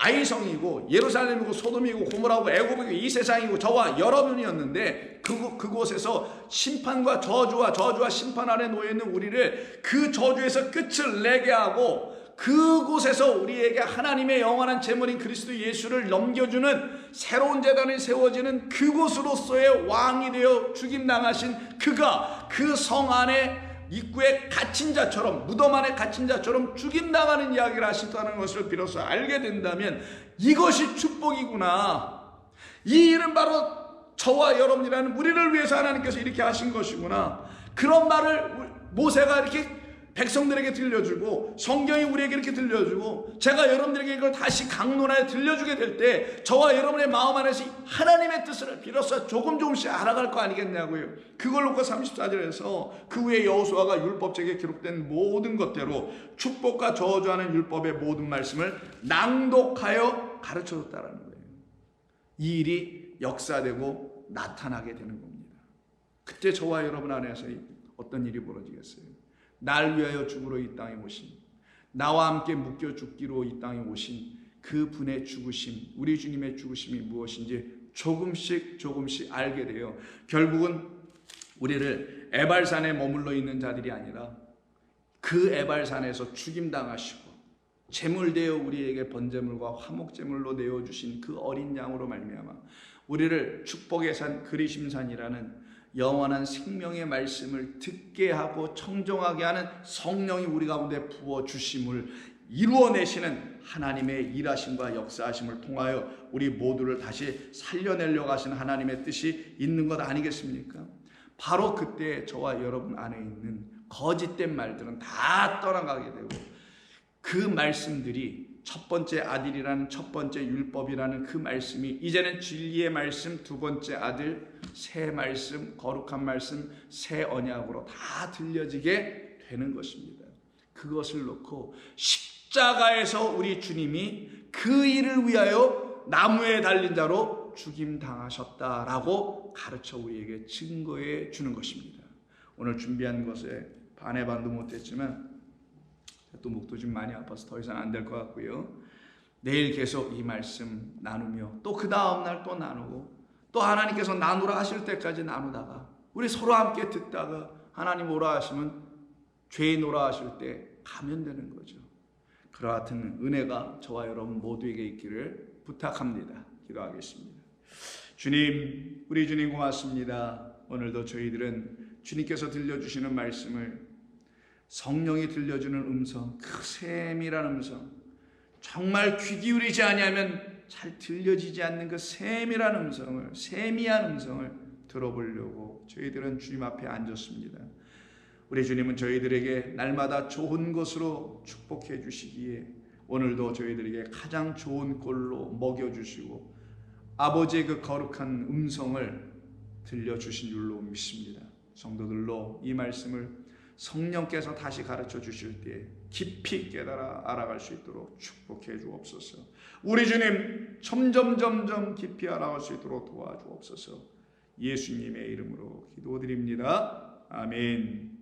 아이성이고 예루살렘이고 소돔이고 고모라고 애굽이고 이 세상이고 저와 여러분이었는데 그곳에서 심판과 저주와 심판 아래 놓여있는 우리를 그 저주에서 끝을 내게 하고 그곳에서 우리에게 하나님의 영원한 제물인 그리스도 예수를 넘겨주는 새로운 제단이 세워지는 그곳으로서의 왕이 되어 죽임당하신 그가 그 성 안에 입구에 갇힌 자처럼, 무덤 안에 갇힌 자처럼 죽임당하는 이야기를 하신다는 것을 비로소 알게 된다면 이것이 축복이구나. 이 일은 바로 저와 여러분이라는 우리를 위해서 하나님께서 이렇게 하신 것이구나. 그런 말을 모세가 이렇게 백성들에게 들려주고 성경이 우리에게 이렇게 들려주고 제가 여러분들에게 이걸 다시 강론하여 들려주게 될 때 저와 여러분의 마음 안에서 하나님의 뜻을 비로소 조금씩 알아갈 거 아니겠냐고요. 그걸 놓고 34절에서 그 후에 여호수아가 율법책에 기록된 모든 것대로 축복과 저주하는 율법의 모든 말씀을 낭독하여 가르쳐줬다는 거예요. 이 일이 역사되고 나타나게 되는 겁니다. 그때 저와 여러분 안에서 어떤 일이 벌어지겠어요? 날 위하여 죽으러 이 땅에 오신, 나와 함께 묶여 죽기로 이 땅에 오신 그 분의 죽으심, 우리 주님의 죽으심이 무엇인지 조금씩 알게 돼요. 결국은 우리를 에발산에 머물러 있는 자들이 아니라 그 에발산에서 죽임당하시고 제물되어 우리에게 번제물과 화목제물로 내어주신 그 어린 양으로 말미암아 우리를 축복의 산 그리심산이라는 영원한 생명의 말씀을 듣게 하고 청정하게 하는 성령이 우리 가운데 부어주심을 이루어내시는 하나님의 일하심과 역사하심을 통하여 우리 모두를 다시 살려내려고 하시는 하나님의 뜻이 있는 것 아니겠습니까? 바로 그때 저와 여러분 안에 있는 거짓된 말들은 다 떠나가게 되고 그 말씀들이 첫 번째 아들이라는 첫 번째 율법이라는 그 말씀이 이제는 진리의 말씀, 두 번째 아들, 새 말씀, 거룩한 말씀, 새 언약으로 다 들려지게 되는 것입니다. 그것을 놓고 십자가에서 우리 주님이 그 일을 위하여 나무에 달린 자로 죽임당하셨다라고 가르쳐 우리에게 증거해 주는 것입니다. 오늘 준비한 것에 반의 반도 못했지만 또 목도 좀 많이 아파서 더 이상 안 될 것 같고요. 내일 계속 이 말씀 나누며 또 그 다음날 또 나누고 또 하나님께서 나누라 하실 때까지 나누다가 우리 서로 함께 듣다가 하나님 오라 하시면 죄인 오라 하실 때 가면 되는 거죠. 그와 같은 은혜가 저와 여러분 모두에게 있기를 부탁합니다. 기도하겠습니다. 주님, 우리 주님 고맙습니다. 오늘도 저희들은 주님께서 들려주시는 말씀을 성령이 들려주는 음성, 그 세밀한 음성, 정말 귀 기울이지 아니하면 잘 들려지지 않는 그 세밀한 음성을, 세미한 음성을 들어보려고 저희들은 주님 앞에 앉았습니다. 우리 주님은 저희들에게 날마다 좋은 것으로 축복해 주시기에 오늘도 저희들에게 가장 좋은 꼴로 먹여주시고 아버지의 그 거룩한 음성을 들려주신 줄로 믿습니다. 성도들로 이 말씀을 성령께서 다시 가르쳐 주실 때 깊이 깨달아 알아갈 수 있도록 축복해 주옵소서. 우리 주님 점점 깊이 알아갈 수 있도록 도와주옵소서. 예수님의 이름으로 기도드립니다. 아멘.